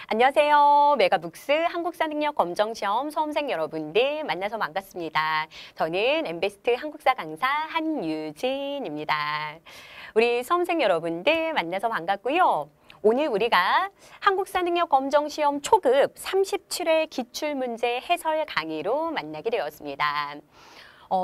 안녕하세요. 메가북스 한국사 능력 검정 시험 수험생 여러분들 만나서 반갑습니다. 저는 엠베스트 한국사 강사 한유진입니다. 우리 수험생 여러분들 만나서 반갑고요. 오늘 우리가 한국사 능력 검정 시험 초급 37회 기출문제 해설 강의로 만나게 되었습니다.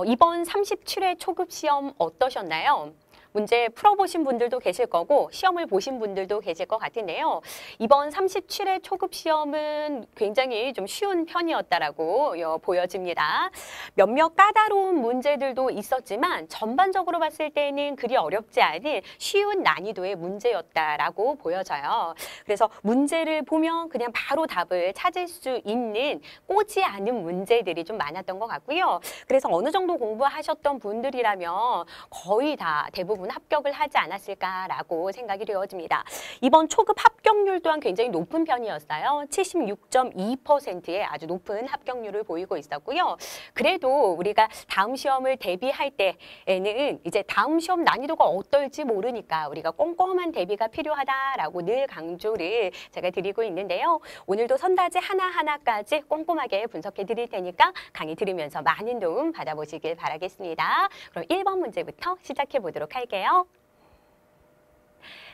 이번 37회 초급 시험 어떠셨나요? 문제 풀어보신 분들도 계실 거고 시험을 보신 분들도 계실 것 같은데요. 이번 37회 초급 시험은 굉장히 좀 쉬운 편이었다라고 보여집니다. 몇몇 까다로운 문제들도 있었지만 전반적으로 봤을 때는 그리 어렵지 않은 쉬운 난이도의 문제였다라고 보여져요. 그래서 문제를 보면 그냥 바로 답을 찾을 수 있는 꼬지 않은 문제들이 좀 많았던 것 같고요. 그래서 어느 정도 공부하셨던 분들이라면 거의 다 대부분 합격을 하지 않았을까라고 생각이 되어집니다. 이번 초급 합격률 또한 굉장히 높은 편이었어요. 76.2%의 아주 높은 합격률을 보이고 있었고요. 그래도 우리가 다음 시험을 대비할 때에는 이제 다음 시험 난이도가 어떨지 모르니까 우리가 꼼꼼한 대비가 필요하다라고 늘 강조를 제가 드리고 있는데요. 오늘도 선다지 하나하나까지 꼼꼼하게 분석해 드릴 테니까 강의 들으면서 많은 도움 받아보시길 바라겠습니다. 그럼 1번 문제부터 시작해 보도록 할게요.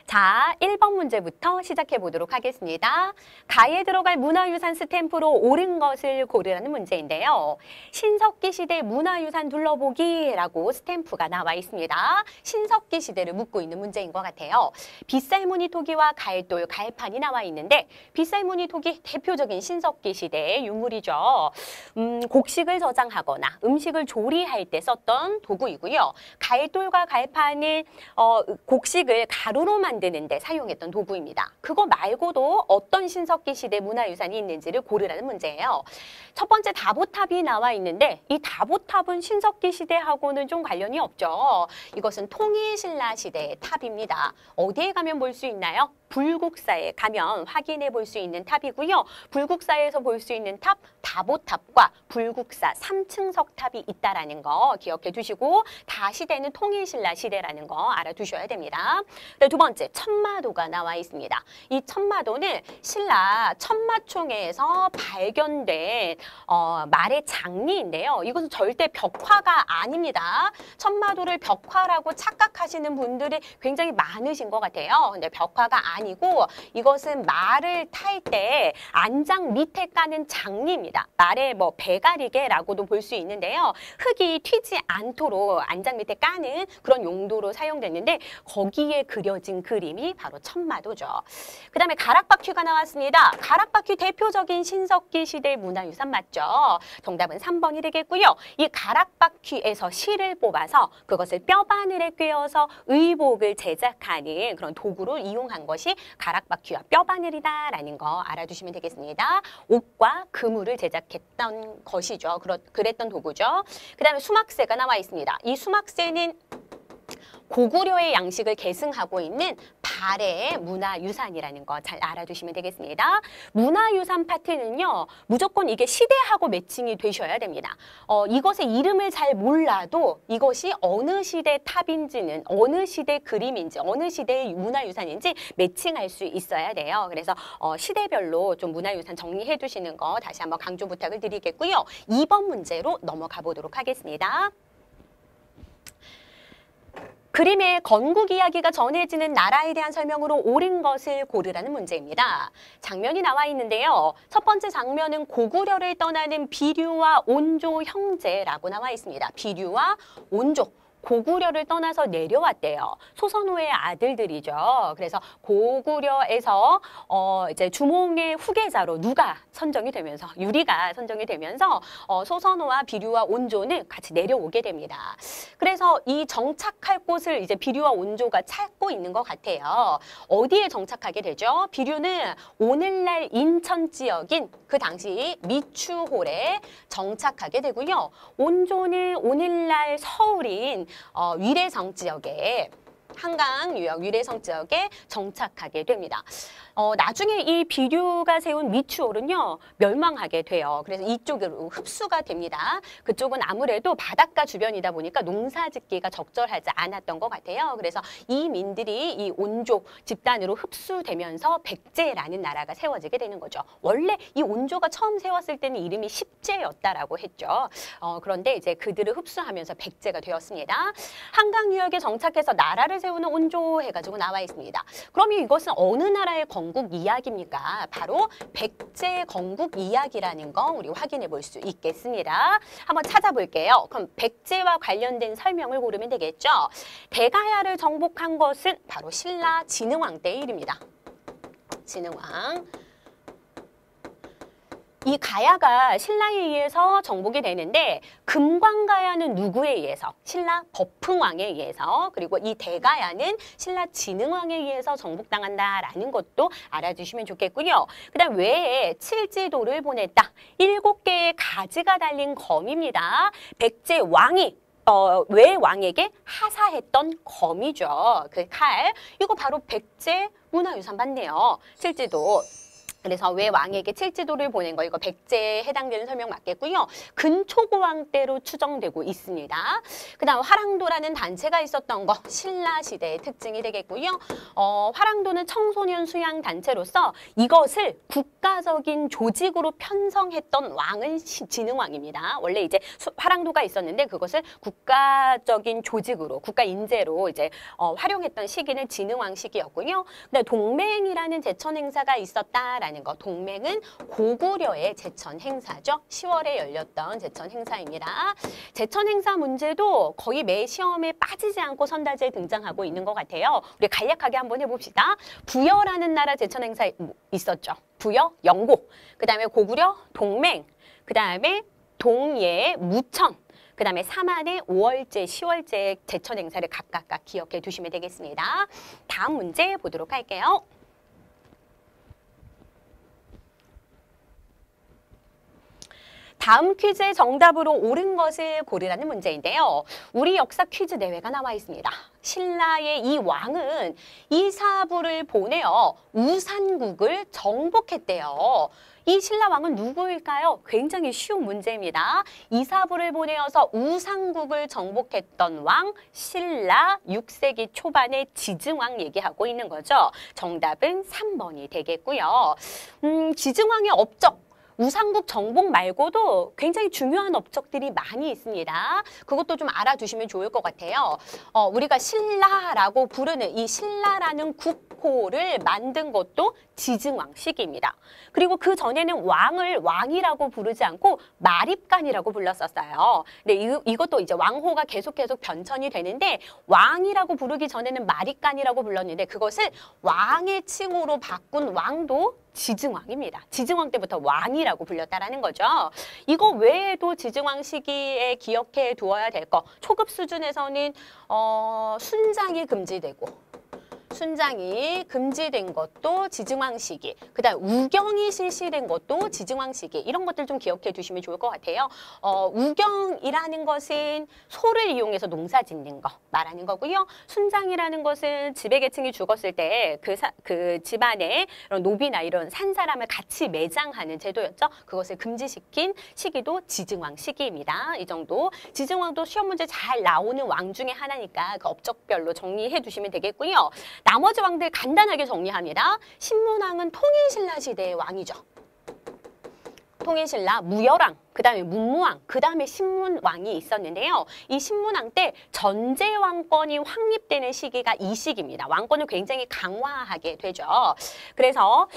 자, 1번 문제부터 시작해 보도록 하겠습니다. 가에 들어갈 문화유산 스탬프로 옳은 것을 고르라는 문제인데요. 신석기 시대 문화유산 둘러보기라고 스탬프가 나와 있습니다. 신석기 시대를 묻고 있는 문제인 것 같아요. 빗살무늬 토기와 가을돌, 가을판이 나와 있는데 빗살무늬 토기 대표적인 신석기 시대의 유물이죠. 곡식을 저장하거나 음식을 조리할 때 썼던 도구이고요. 가을돌과 가을판은 곡식을 가루로 만드는데 사용했던 도구입니다. 그거 말고도 어떤 신석기 시대 문화유산이 있는지를 고르라는 문제예요. 첫 번째 다보탑이 나와 있는데 이 다보탑은 신석기 시대하고는 좀 관련이 없죠. 이것은 통일신라 시대의 탑입니다. 어디에 가면 볼 수 있나요? 불국사에 가면 확인해 볼 수 있는 탑이고요. 불국사에서 볼 수 있는 탑, 다보탑과 불국사 3층 석탑이 있다라는 거 기억해 두시고 다 시대는 통일신라 시대라는 거 알아두셔야 됩니다. 두 번째, 천마도가 나와 있습니다. 이 천마도는 신라 천마총에서 발견된 말의 장리인데요. 이것은 절대 벽화가 아닙니다. 천마도를 벽화라고 착각하시는 분들이 굉장히 많으신 것 같아요. 근데 벽화가 아니고 이것은 말을 탈 때 안장 밑에 까는 장리입니다. 말의 뭐 배가리개라고도 볼 수 있는데요. 흙이 튀지 않도록 안장 밑에 까는 그런 용도로 사용됐는데 거기에 그려진 그림이 바로 천마도죠. 그 다음에 가락바퀴가 나왔습니다. 가락바퀴 대표적인 신석기 시대 문화유산 맞죠? 정답은 3번이 되겠고요. 이 가락바퀴에서 실을 뽑아서 그것을 뼈바늘에 꿰어서 의복을 제작하는 그런 도구로 이용한 것이 가락바퀴와 뼈바늘이다라는 거 알아두시면 되겠습니다. 옥과 그물을 제작했던 것이죠. 그랬던 도구죠. 그 다음에 수막새가 나와 있습니다. 이 수막새는 고구려의 양식을 계승하고 있는 발해의 문화유산이라는 거 잘 알아두시면 되겠습니다. 문화유산 파트는요. 무조건 이게 시대하고 매칭이 되셔야 됩니다. 이것의 이름을 잘 몰라도 이것이 어느 시대 탑인지는 어느 시대 그림인지 어느 시대의 문화유산인지 매칭할 수 있어야 돼요. 그래서 시대별로 좀 문화유산 정리해 두시는 거 다시 한번 강조 부탁을 드리겠고요. 2번 문제로 넘어가 보도록 하겠습니다. 그림의 건국 이야기가 전해지는 나라에 대한 설명으로 옳은 것을 고르라는 문제입니다. 장면이 나와 있는데요. 첫 번째 장면은 고구려를 떠나는 비류와 온조 형제라고 나와 있습니다. 비류와 온조. 고구려를 떠나서 내려왔대요. 소선호의 아들들이죠. 그래서 고구려에서 이제 주몽의 후계자로 누가 선정이 되면서 유리가 선정이 되면서 소선호와 비류와 온조는 같이 내려오게 됩니다. 그래서 이 정착할 곳을 이제 비류와 온조가 찾고 있는 것 같아요. 어디에 정착하게 되죠? 비류는 오늘날 인천 지역인 그 당시 미추홀에 정착하게 되고요. 온조는 오늘날 서울인 위례성 지역에 한강 유역 위례성 지역에 정착하게 됩니다. 나중에 이 비류가 세운 미추홀은요 멸망하게 돼요. 그래서 이쪽으로 흡수가 됩니다. 그쪽은 아무래도 바닷가 주변이다 보니까 농사짓기가 적절하지 않았던 것 같아요. 그래서 이 민들이 이 온조 집단으로 흡수되면서 백제라는 나라가 세워지게 되는 거죠. 원래 이 온조가 처음 세웠을 때는 이름이 십제였다라고 했죠. 그런데 이제 그들을 흡수하면서 백제가 되었습니다. 한강 유역에 정착해서 나라를 세우는 온조 해가지고 나와 있습니다. 그러면 이것은 어느 나라의 건국 이야기입니까? 바로 백제 건국 이야기라는 거 우리 확인해 볼 수 있겠습니다. 한번 찾아볼게요. 그럼 백제와 관련된 설명을 고르면 되겠죠. 대가야를 정복한 것은 바로 신라 진흥왕 때의 일입니다. 진흥왕. 이 가야가 신라에 의해서 정복이 되는데 금광가야는 누구에 의해서? 신라 법흥왕에 의해서, 그리고 이 대가야는 신라 진흥왕에 의해서 정복당한다라는 것도 알아주시면 좋겠고요. 그다음 외에 칠지도를 보냈다. 7개의 가지가 달린 검입니다. 백제 왕이 외왕에게 하사했던 검이죠. 그 칼. 이거 바로 백제 문화유산 맞네요. 칠지도. 그래서 왜 왕에게 칠지도를 보낸 거 이거 백제에 해당되는 설명 맞겠고요. 근초고왕 때로 추정되고 있습니다. 그다음 화랑도라는 단체가 있었던 거 신라 시대의 특징이 되겠고요. 화랑도는 청소년 수양 단체로서 이것을 국가적인 조직으로 편성했던 왕은 진흥왕입니다. 원래 이제 화랑도가 있었는데 그것을 국가적인 조직으로 국가 인재로 이제 활용했던 시기는 진흥왕 시기였고요. 근데 동맹이라는 제천 행사가 있었다라는 거. 동맹은 고구려의 제천 행사죠. 10월에 열렸던 제천 행사입니다. 제천 행사 문제도 거의 매 시험에 빠지지 않고 선달제에 등장하고 있는 것 같아요. 우리 간략하게 한번 해봅시다. 부여라는 나라 제천 행사 있었죠. 부여, 영고. 그 다음에 고구려, 동맹. 그 다음에 동예, 무천. 그 다음에 삼안의 5월제, 10월제 제천 행사를 각각 기억해 두시면 되겠습니다. 다음 문제 보도록 할게요. 다음 퀴즈의 정답으로 옳은 것을 고르라는 문제인데요. 우리 역사 퀴즈 대회가 나와 있습니다. 신라의 이 왕은 이사부를 보내어 우산국을 정복했대요. 이 신라 왕은 누구일까요? 굉장히 쉬운 문제입니다. 이사부를 보내어서 우산국을 정복했던 왕 신라 6세기 초반의 지증왕 얘기하고 있는 거죠. 정답은 3번이 되겠고요. 지증왕의 업적. 우상국 정복 말고도 굉장히 중요한 업적들이 많이 있습니다. 그것도 좀 알아두시면 좋을 것 같아요. 우리가 신라라고 부르는 이 신라라는 국호를 만든 것도 지증왕 시기입니다. 그리고 그 전에는 왕을 왕이라고 부르지 않고 마립간이라고 불렀었어요. 근데 이것도 이제 왕호가 계속 변천이 되는데 왕이라고 부르기 전에는 마립간이라고 불렀는데 그것을 왕의 칭호로 바꾼 왕도 지증왕입니다. 지증왕 때부터 왕이라고 불렸다라는 거죠. 이거 외에도 지증왕 시기에 기억해 두어야 될 거. 초급 수준에서는 순장이 금지되고 순장이 금지된 것도 지증왕 시기, 그다음 우경이 실시된 것도 지증왕 시기, 이런 것들 좀 기억해 두시면 좋을 것 같아요. 우경이라는 것은 소를 이용해서 농사 짓는 거 말하는 거고요. 순장이라는 것은 지배계층이 죽었을 때 그 집안에 이런 노비나 이런 산 사람을 같이 매장하는 제도였죠. 그것을 금지시킨 시기도 지증왕 시기입니다. 이 정도. 지증왕도 시험 문제 잘 나오는 왕 중에 하나니까 그 업적별로 정리해 두시면 되겠고요. 나머지 왕들 간단하게 정리합니다. 신문왕은 통일신라 시대의 왕이죠. 통일신라, 무열왕, 그 다음에 문무왕, 그 다음에 신문왕이 있었는데요. 이 신문왕 때 전제왕권이 확립되는 시기가 이 시기입니다. 왕권을 굉장히 강화하게 되죠. 그래서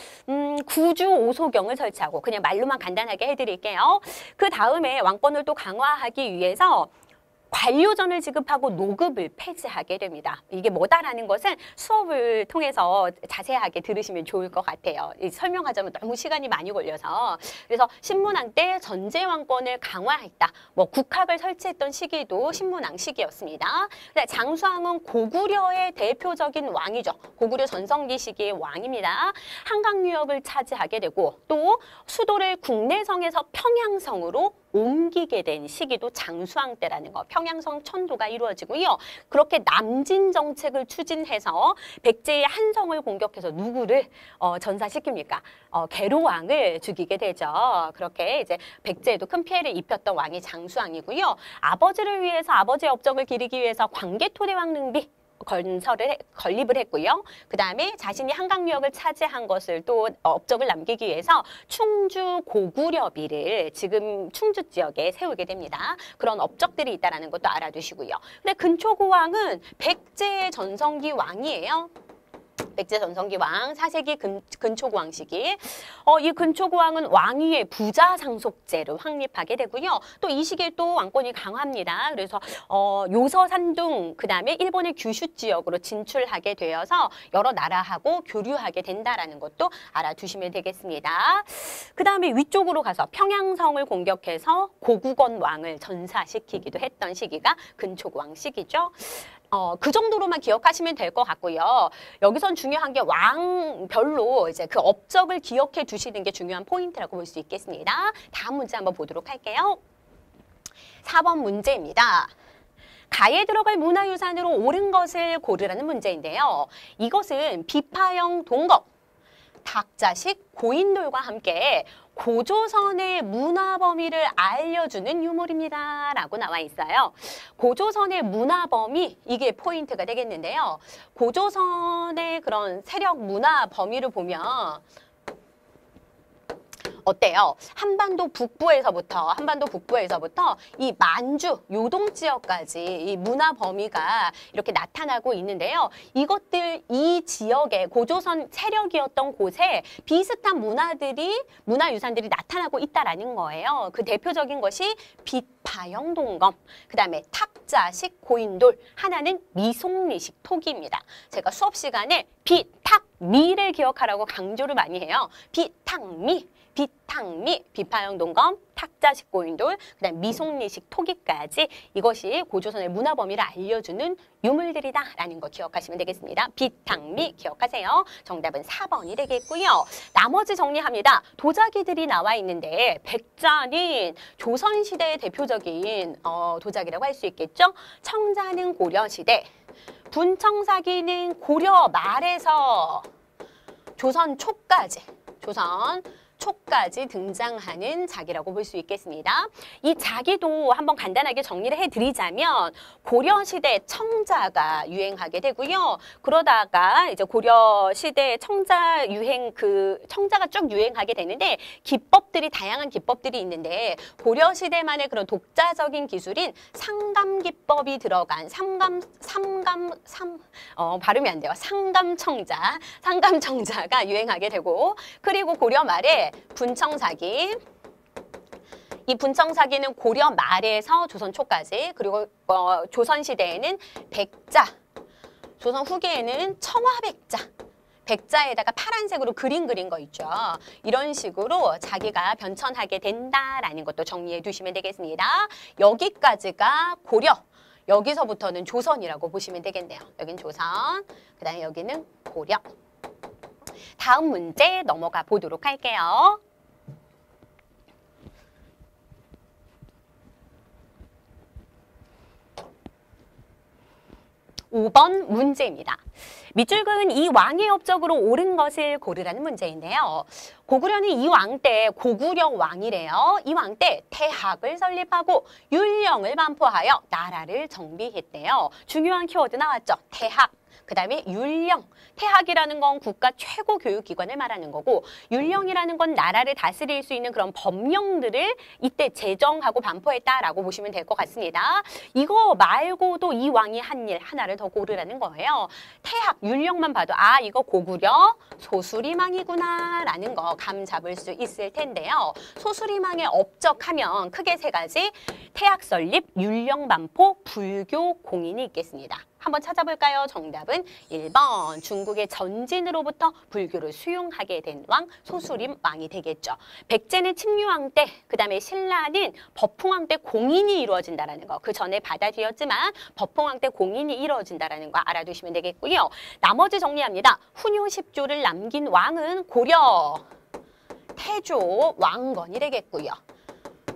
구주 오소경을 설치하고 그냥 말로만 간단하게 해드릴게요. 그 다음에 왕권을 또 강화하기 위해서 관료전을 지급하고 노급을 폐지하게 됩니다. 이게 뭐다라는 것은 수업을 통해서 자세하게 들으시면 좋을 것 같아요. 설명하자면 너무 시간이 많이 걸려서. 그래서 신문왕 때 전제왕권을 강화했다. 국학을 설치했던 시기도 신문왕 시기였습니다. 장수왕은 고구려의 대표적인 왕이죠. 고구려 전성기 시기의 왕입니다. 한강 유역을 차지하게 되고 또 수도를 국내성에서 평양성으로 옮기게 된 시기도 장수왕 때라는 거, 평양성 천도가 이루어지고요. 그렇게 남진 정책을 추진해서 백제의 한성을 공격해서 누구를 전사시킵니까? 계로왕을 죽이게 되죠. 그렇게 이제 백제에도 큰 피해를 입혔던 왕이 장수왕이고요. 아버지를 위해서 아버지의 업적을 기리기 위해서 광개토대왕 능비 건립을 했고요. 그 다음에 자신이 한강유역을 차지한 것을 또 업적을 남기기 위해서 충주 고구려비를 지금 충주 지역에 세우게 됩니다. 그런 업적들이 있다는 것도 알아두시고요. 근데 근초고왕은 백제의 전성기 왕이에요. 백제 전성기 왕, 4세기 근초고왕 시기. 이 근초고왕은 왕위의 부자 상속제를 확립하게 되고요. 또 이 시기에 또 왕권이 강합니다. 그래서 요서산둥, 그 다음에 일본의 규슈 지역으로 진출하게 되어서 여러 나라하고 교류하게 된다라는 것도 알아두시면 되겠습니다. 그 다음에 위쪽으로 가서 평양성을 공격해서 고국원 왕을 전사시키기도 했던 시기가 근초고왕 시기죠. 그 정도로만 기억하시면 될 것 같고요. 여기선 중요한 게 왕별로 이제 그 업적을 기억해 두시는 게 중요한 포인트라고 볼 수 있겠습니다. 다음 문제 한번 보도록 할게요. 4번 문제입니다. 가에 들어갈 문화유산으로 옳은 것을 고르라는 문제인데요. 이것은 비파형 동거, 닭자식 고인돌과 함께 고조선의 문화 범위를 알려주는 유물입니다. 라고 나와 있어요. 고조선의 문화 범위, 이게 포인트가 되겠는데요. 고조선의 그런 세력 문화 범위를 보면 어때요? 한반도 북부에서부터 이 만주, 요동 지역까지 이 문화 범위가 이렇게 나타나고 있는데요. 이것들, 이 지역에 고조선 세력이었던 곳에 비슷한 문화유산들이 나타나고 있다라는 거예요. 그 대표적인 것이 빛파형 동검, 그 다음에 탁자식 고인돌, 하나는 미송리식 토기입니다. 제가 수업 시간에 빛, 탁, 미를 기억하라고 강조를 많이 해요. 빛, 탁, 미. 비탕미, 비파형 동검, 탁자식 고인돌, 그다음 미송리식 토기까지 이것이 고조선의 문화 범위를 알려주는 유물들이다라는 거 기억하시면 되겠습니다. 비탕미 기억하세요. 정답은 4번이 되겠고요. 나머지 정리합니다. 도자기들이 나와 있는데 백자는 조선시대의 대표적인 도자기라고 할 수 있겠죠. 청자는 고려시대, 분청사기는 고려 말에서 조선 초까지 등장하는 자기라고 볼 수 있겠습니다. 이 자기도 한번 간단하게 정리를 해드리자면 고려시대 청자가 유행하게 되고요. 그러다가 이제 고려시대 청자 유행, 청자가 쭉 유행하게 되는데 다양한 기법들이 있는데 고려시대만의 그런 독자적인 기술인 상감기법이 들어간 발음이 안 돼요. 상감청자가 유행하게 되고, 그리고 고려 말에 분청사기, 이 분청사기는 고려 말에서 조선 초까지, 그리고 조선시대에는 백자, 조선 후기에는 청화백자, 백자에다가 파란색으로 그린 거 있죠. 이런 식으로 자기가 변천하게 된다라는 것도 정리해 두시면 되겠습니다. 여기까지가 고려, 여기서부터는 조선이라고 보시면 되겠네요. 여긴 조선, 그 다음에 여기는 고려. 다음 문제 넘어가 보도록 할게요. 5번 문제입니다. 밑줄 그은 이 왕의 업적으로 옳은 것을 고르라는 문제인데요. 고구려는 이 왕 때 고구려 왕이래요. 이 왕 때 태학을 설립하고 율령을 반포하여 나라를 정비했대요. 중요한 키워드 나왔죠. 태학. 그 다음에 율령. 태학이라는 건 국가 최고 교육기관을 말하는 거고, 율령이라는 건 나라를 다스릴 수 있는 그런 법령들을 이때 제정하고 반포했다라고 보시면 될 것 같습니다. 이거 말고도 이 왕이 한 일 하나를 더 고르라는 거예요. 태학, 율령만 봐도 이거 고구려 소수리망이구나 라는 거 감 잡을 수 있을 텐데요. 소수리망의 업적하면 크게 세 가지, 태학 설립, 율령 반포, 불교 공인이 있겠습니다. 한번 찾아볼까요? 정답은 1번. 중국의 전진으로부터 불교를 수용하게 된 왕, 소수림 왕이 되겠죠. 백제는 침유왕 때, 그 다음에 신라는 법흥왕 때 공인이 이루어진다는 거. 그 전에 받아들였지만 법흥왕 때 공인이 이루어진다는 거 알아두시면 되겠고요. 나머지 정리합니다. 훈요 10조를 남긴 왕은 고려 태조 왕건이 되겠고요.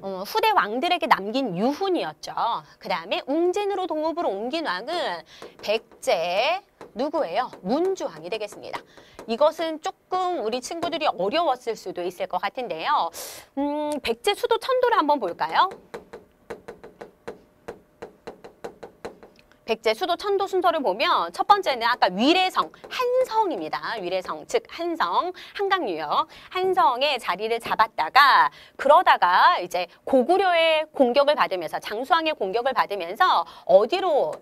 후대 왕들에게 남긴 유훈이었죠. 그 다음에 웅진으로 동읍으로 옮긴 왕은 백제 누구예요? 문주왕이 되겠습니다. 이것은 조금 우리 친구들이 어려웠을 수도 있을 것 같은데요. 백제 수도 천도를 한번 볼까요? 백제 수도 천도 순서를 보면 첫 번째는 아까 위례성, 한성입니다. 위례성, 즉 한성, 한강유역, 한성에 자리를 잡았다가 그러다가 이제 고구려의 공격을 받으면서 장수왕의 공격을 받으면서 어디로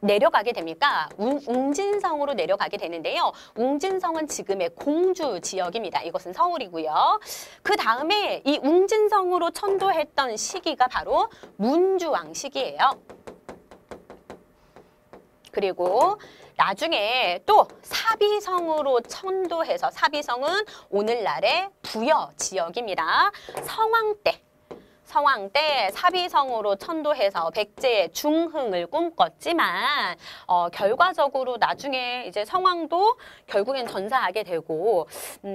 내려가게 됩니까? 웅진성으로 내려가게 되는데요. 웅진성은 지금의 공주 지역입니다. 이것은 서울이고요. 그 다음에 이 웅진성으로 천도했던 시기가 바로 문주왕 시기예요. 그리고 나중에 또 사비성으로 천도해서 사비성은 오늘날의 부여 지역입니다. 성왕 때 사비성으로 천도해서 백제의 중흥을 꿈꿨지만 결과적으로 나중에 이제 성왕도 결국엔 전사하게 되고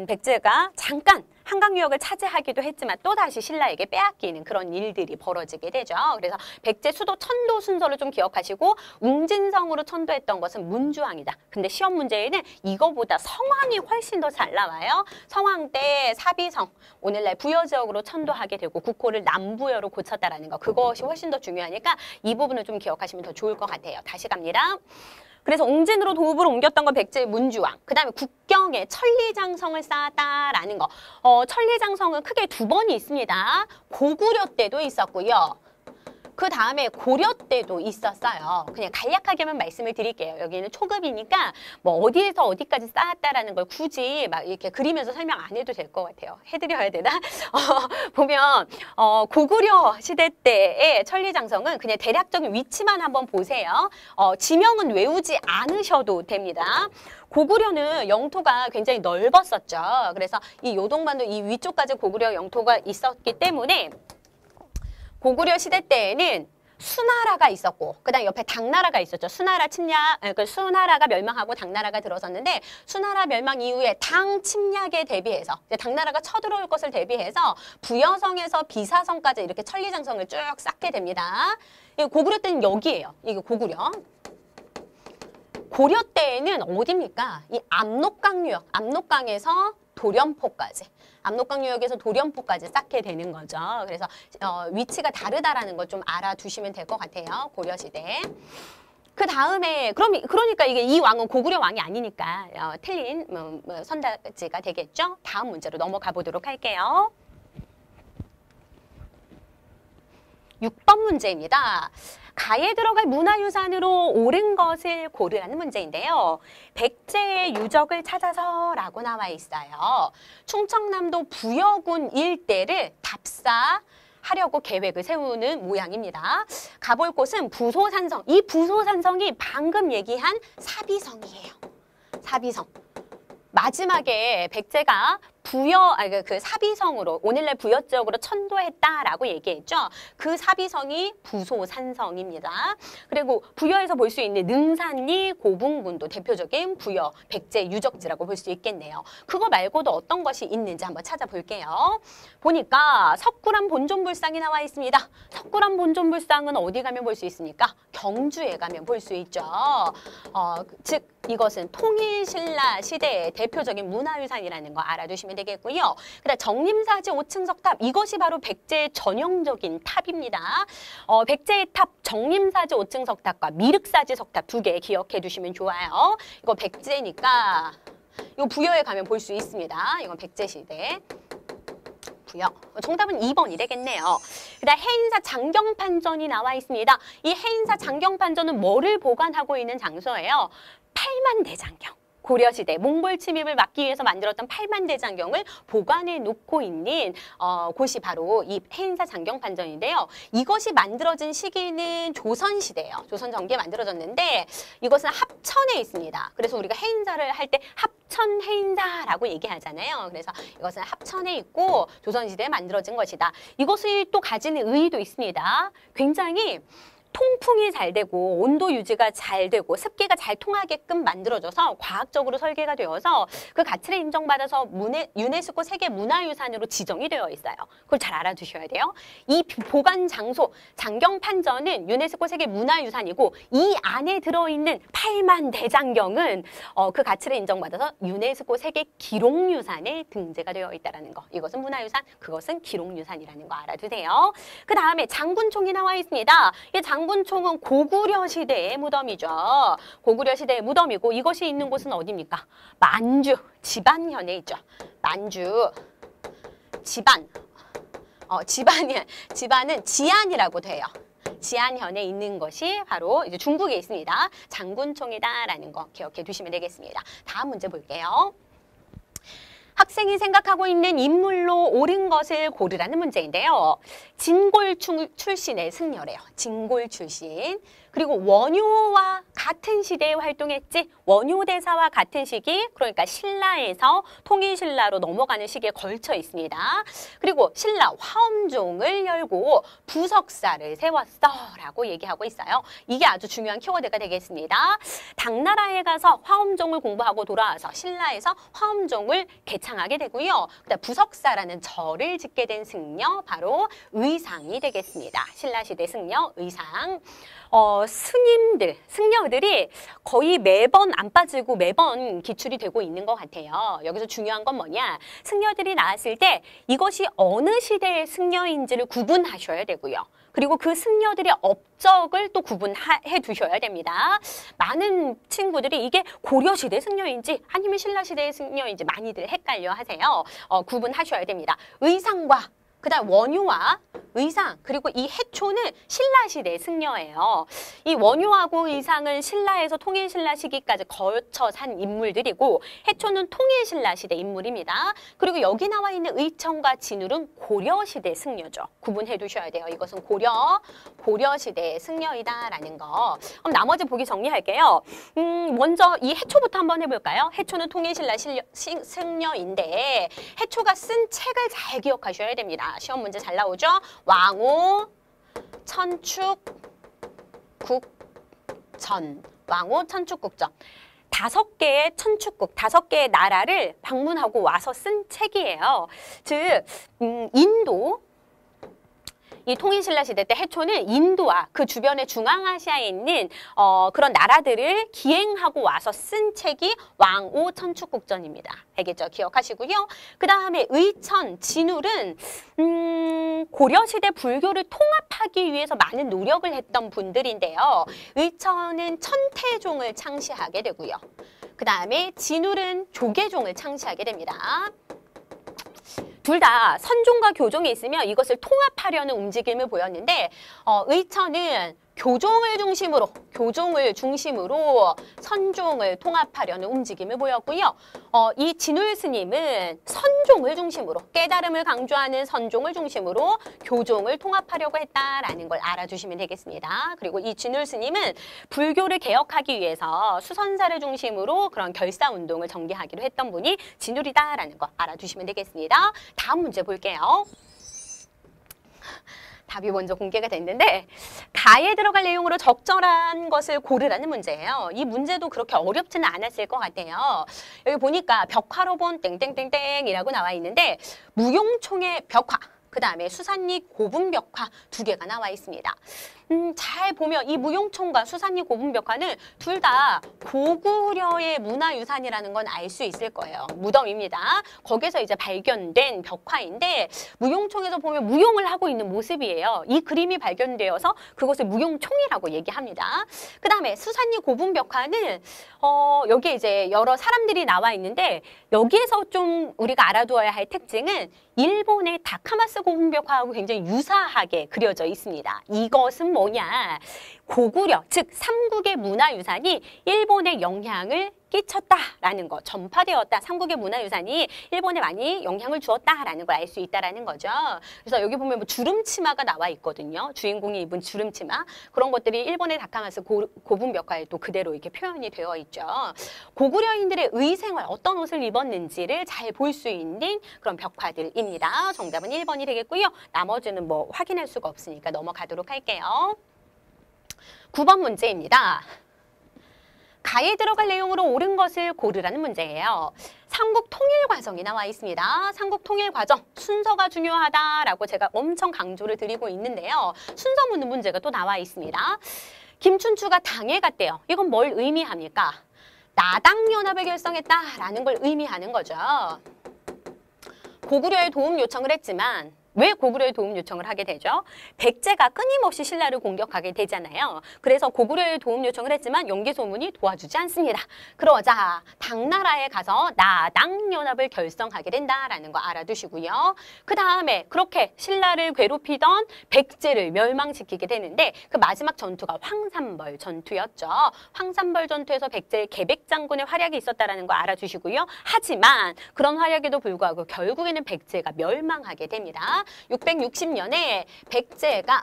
백제가 잠깐 한강유역을 차지하기도 했지만 또다시 신라에게 빼앗기는 그런 일들이 벌어지게 되죠. 그래서 백제 수도 천도 순서를 좀 기억하시고 웅진성으로 천도했던 것은 문주왕이다. 근데 시험 문제에는 이거보다 성왕이 훨씬 더 잘 나와요. 성왕 때 사비성, 오늘날 부여지역으로 천도하게 되고 국호를 남부여로 고쳤다라는 거. 그것이 훨씬 더 중요하니까 이 부분을 좀 기억하시면 더 좋을 것 같아요. 다시 갑니다. 그래서 웅진으로 도읍으로 옮겼던 건 백제의 문주왕. 그 다음에 국경에 천리장성을 쌓았다라는 거. 천리장성은 크게 두 번이 있습니다. 고구려 때도 있었고요. 그 다음에 고려 때도 있었어요. 그냥 간략하게만 말씀을 드릴게요. 여기는 초급이니까 뭐 어디에서 어디까지 쌓았다라는 걸 굳이 막 이렇게 그리면서 설명 안 해도 될 것 같아요. 해드려야 되나? 보면 고구려 시대 때의 천리장성은 그냥 대략적인 위치만 한번 보세요. 지명은 외우지 않으셔도 됩니다. 고구려는 영토가 굉장히 넓었었죠. 그래서 이 요동반도 이 위쪽까지 고구려 영토가 있었기 때문에 고구려 시대 때에는 수나라가 있었고 그다음 옆에 당나라가 있었죠. 수나라가 멸망하고 당나라가 들어섰는데 수나라 멸망 이후에 당 침략에 대비해서 당나라가 쳐들어올 것을 대비해서 부여성에서 비사성까지 이렇게 천리장성을 쭉 쌓게 됩니다. 고구려 때는 여기예요. 이게 고구려. 고려 때에는 어디입니까? 이 압록강유역, 압록강에서 도련포까지. 압록강유역에서 도련포까지 쌓게 되는 거죠. 그래서 위치가 다르다라는 걸 좀 알아두시면 될 것 같아요. 고려시대. 그 다음에 그러니까 이 왕은 고구려 왕이 아니니까 틀린 선택지가 되겠죠. 다음 문제로 넘어가 보도록 할게요. 6번 문제입니다. 가에 들어갈 문화유산으로 옳은 것을 고르라는 문제인데요. 백제의 유적을 찾아서라고 나와 있어요. 충청남도 부여군 일대를 답사하려고 계획을 세우는 모양입니다. 가볼 곳은 부소산성. 이 부소산성이 방금 얘기한 사비성이에요. 사비성. 마지막에 백제가 그 사비성으로 오늘날 부여 지역으로 천도했다라고 얘기했죠. 그 사비성이 부소산성입니다. 그리고 부여에서 볼 수 있는 능산리, 고분군도 대표적인 부여 백제 유적지라고 볼 수 있겠네요. 그거 말고도 어떤 것이 있는지 한번 찾아볼게요. 보니까 석굴암 본존불상이 나와 있습니다. 석굴암 본존불상은 어디 가면 볼 수 있습니까? 경주에 가면 볼 수 있죠. 즉 이것은 통일신라 시대의 대표적인 문화유산이라는 거 알아두시면 되겠고요. 그다음 정림사지 5층 석탑, 이것이 바로 백제의 전형적인 탑입니다. 백제의 탑 정림사지 5층 석탑과 미륵사지 석탑 두 개 기억해 두시면 좋아요. 이거 백제니까 이거 부여에 가면 볼 수 있습니다. 이건 백제 시대. 부여. 정답은 2번이 되겠네요. 그다음 해인사 장경판전이 나와 있습니다. 이 해인사 장경판전은 뭐를 보관하고 있는 장소예요? 팔만대장경. 고려시대 몽골 침입을 막기 위해서 만들었던 팔만대장경을 보관해 놓고 있는 곳이 바로 이 해인사 장경판전인데요. 이것이 만들어진 시기는 조선시대예요. 조선 전기에 만들어졌는데 이것은 합천에 있습니다. 그래서 우리가 해인사를 할 때 합천 해인사라고 얘기하잖아요. 그래서 이것은 합천에 있고 조선시대에 만들어진 것이다. 이것이 또 가지는 의의도 있습니다. 굉장히 통풍이 잘 되고 온도 유지가 잘 되고 습기가 잘 통하게끔 만들어져서 과학적으로 설계가 되어서 그 가치를 인정받아서 유네스코 세계 문화유산으로 지정이 되어 있어요. 그걸 잘 알아두셔야 돼요. 이 보관 장소 장경판전은 유네스코 세계 문화유산이고 이 안에 들어있는 8만 대장경은 그 가치를 인정받아서 유네스코 세계 기록유산에 등재가 되어 있다는 거. 이것은 문화유산, 그것은 기록유산이라는 거 알아두세요. 그 다음에 장군총이 나와 있습니다. 이 장군총은 고구려 시대의 무덤이죠. 고구려 시대의 무덤이고 이것이 있는 곳은 어디입니까? 만주, 지반현에 있죠. 만주, 지반. 지반은 지안이라고 돼요. 지안현에 있는 것이 바로 이제 중국에 있습니다. 장군총이다라는 거 기억해 두시면 되겠습니다. 다음 문제 볼게요. 학생이 생각하고 있는 인물로 옳은 것을 고르라는 문제인데요. 진골 출신의 승려래요. 진골 출신. 그리고 원효와 같은 시대에 활동했지. 원효대사와 같은 시기, 그러니까 신라에서 통일신라로 넘어가는 시기에 걸쳐 있습니다. 그리고 신라 화엄종을 열고 부석사를 세웠어라고 얘기하고 있어요. 이게 아주 중요한 키워드가 되겠습니다. 당나라에 가서 화엄종을 공부하고 돌아와서 신라에서 화엄종을 개창하게 되고요. 그다음 부석사라는 절을 짓게 된 승려, 바로 의상이 되겠습니다. 신라시대 승려, 의상. 스님들, 승려들이 거의 매번 안 빠지고 매번 기출이 되고 있는 것 같아요. 여기서 중요한 건 뭐냐? 승려들이 나왔을 때 이것이 어느 시대의 승려인지를 구분하셔야 되고요. 그리고 그 승려들의 업적을 또 구분해 두셔야 됩니다. 많은 친구들이 이게 고려시대 승려인지 아니면 신라시대의 승려인지 많이들 헷갈려 하세요. 구분하셔야 됩니다. 의상과 그다음 원효와 의상, 그리고 이 해초는 신라시대 승려예요. 이 원효하고 의상은 신라에서 통일신라 시기까지 거쳐 산 인물들이고 해초는 통일신라 시대 인물입니다. 그리고 여기 나와 있는 의천과 진울은 고려시대 승려죠. 구분해 두셔야 돼요. 이것은 고려시대 승려이다라는 거. 그럼 나머지 보기 정리할게요. 먼저 이 해초부터 한번 해볼까요? 해초는 통일신라 승려인데 해초가 쓴 책을 잘 기억하셔야 됩니다. 시험 문제 잘 나오죠? 왕오, 천축, 국전. 왕오, 천축, 국전. 5개의 천축국, 5개의 나라를 방문하고 와서 쓴 책이에요. 즉, 인도, 이 통일신라 시대 때 해초는 인도와 그 주변의 중앙아시아에 있는 그런 나라들을 기행하고 와서 쓴 책이 왕오 천축국전입니다. 알겠죠? 기억하시고요. 그 다음에 의천, 진울은 고려시대 불교를 통합하기 위해서 많은 노력을 했던 분들인데요. 의천은 천태종을 창시하게 되고요. 그 다음에 진울은 조계종을 창시하게 됩니다. 둘 다 선종과 교종이 있으면 이것을 통합하려는 움직임을 보였는데 의천은 교종을 중심으로 선종을 통합하려는 움직임을 보였고요. 이 진울 스님은 선종을 중심으로, 깨달음을 강조하는 선종을 중심으로 교종을 통합하려고 했다라는 걸 알아주시면 되겠습니다. 그리고 이 진울 스님은 불교를 개혁하기 위해서 수선사를 중심으로 그런 결사운동을 전개하기로 했던 분이 진울이다라는 거 알아두시면 되겠습니다. 다음 문제 볼게요. 답이 먼저 공개가 됐는데 가에 들어갈 내용으로 적절한 것을 고르라는 문제예요. 이 문제도 그렇게 어렵지는 않았을 것 같아요. 여기 보니까 벽화로 본 땡땡땡땡이라고 나와 있는데 무용총의 벽화, 그 다음에 수산리 고분벽화 2개가 나와 있습니다. 잘 보면 이 무용총과 수산리 고분벽화는 둘 다 고구려의 문화유산이라는 건 알 수 있을 거예요. 무덤입니다. 거기서 이제 발견된 벽화인데 무용총에서 보면 무용을 하고 있는 모습이에요. 이 그림이 발견되어서 그것을 무용총이라고 얘기합니다. 그 다음에 수산리 고분벽화는 여기에 이제 여러 사람들이 나와 있는데 여기에서 좀 우리가 알아두어야 할 특징은 일본의 다카마스 고분벽화하고 굉장히 유사하게 그려져 있습니다. 이것은 뭐냐? 고구려, 즉 삼국의 문화유산이 일본에 영향을 끼쳤다라는 거, 전파되었다. 삼국의 문화유산이 일본에 많이 영향을 주었다라는 걸 알 수 있다라는 거죠. 그래서 여기 보면 뭐 주름치마가 나와 있거든요. 주인공이 입은 주름치마. 그런 것들이 일본의 다카마스 고분벽화에 또 그대로 이렇게 표현이 되어 있죠. 고구려인들의 의생활, 어떤 옷을 입었는지를 잘 볼 수 있는 그런 벽화들입니다. 정답은 1번이 되겠고요. 나머지는 뭐 확인할 수가 없으니까 넘어가도록 할게요. 9번 문제입니다. 가에 들어갈 내용으로 옳은 것을 고르라는 문제예요. 삼국 통일 과정이 나와 있습니다. 삼국 통일 과정, 순서가 중요하다라고 제가 엄청 강조를 드리고 있는데요. 순서 묻는 문제가 또 나와 있습니다. 김춘추가 당에 갔대요. 이건 뭘 의미합니까? 나당연합을 결성했다라는 걸 의미하는 거죠. 고구려에 도움 요청을 했지만 왜 고구려에 도움 요청을 하게 되죠? 백제가 끊임없이 신라를 공격하게 되잖아요. 그래서 고구려에 도움 요청을 했지만 연개소문이 도와주지 않습니다. 그러자 당나라에 가서 나당연합을 결성하게 된다라는 거 알아두시고요. 그 다음에 그렇게 신라를 괴롭히던 백제를 멸망시키게 되는데 그 마지막 전투가 황산벌 전투였죠. 황산벌 전투에서 백제의 계백장군의 활약이 있었다는 거 알아주시고요. 하지만 그런 활약에도 불구하고 결국에는 백제가 멸망하게 됩니다. 660년에 백제가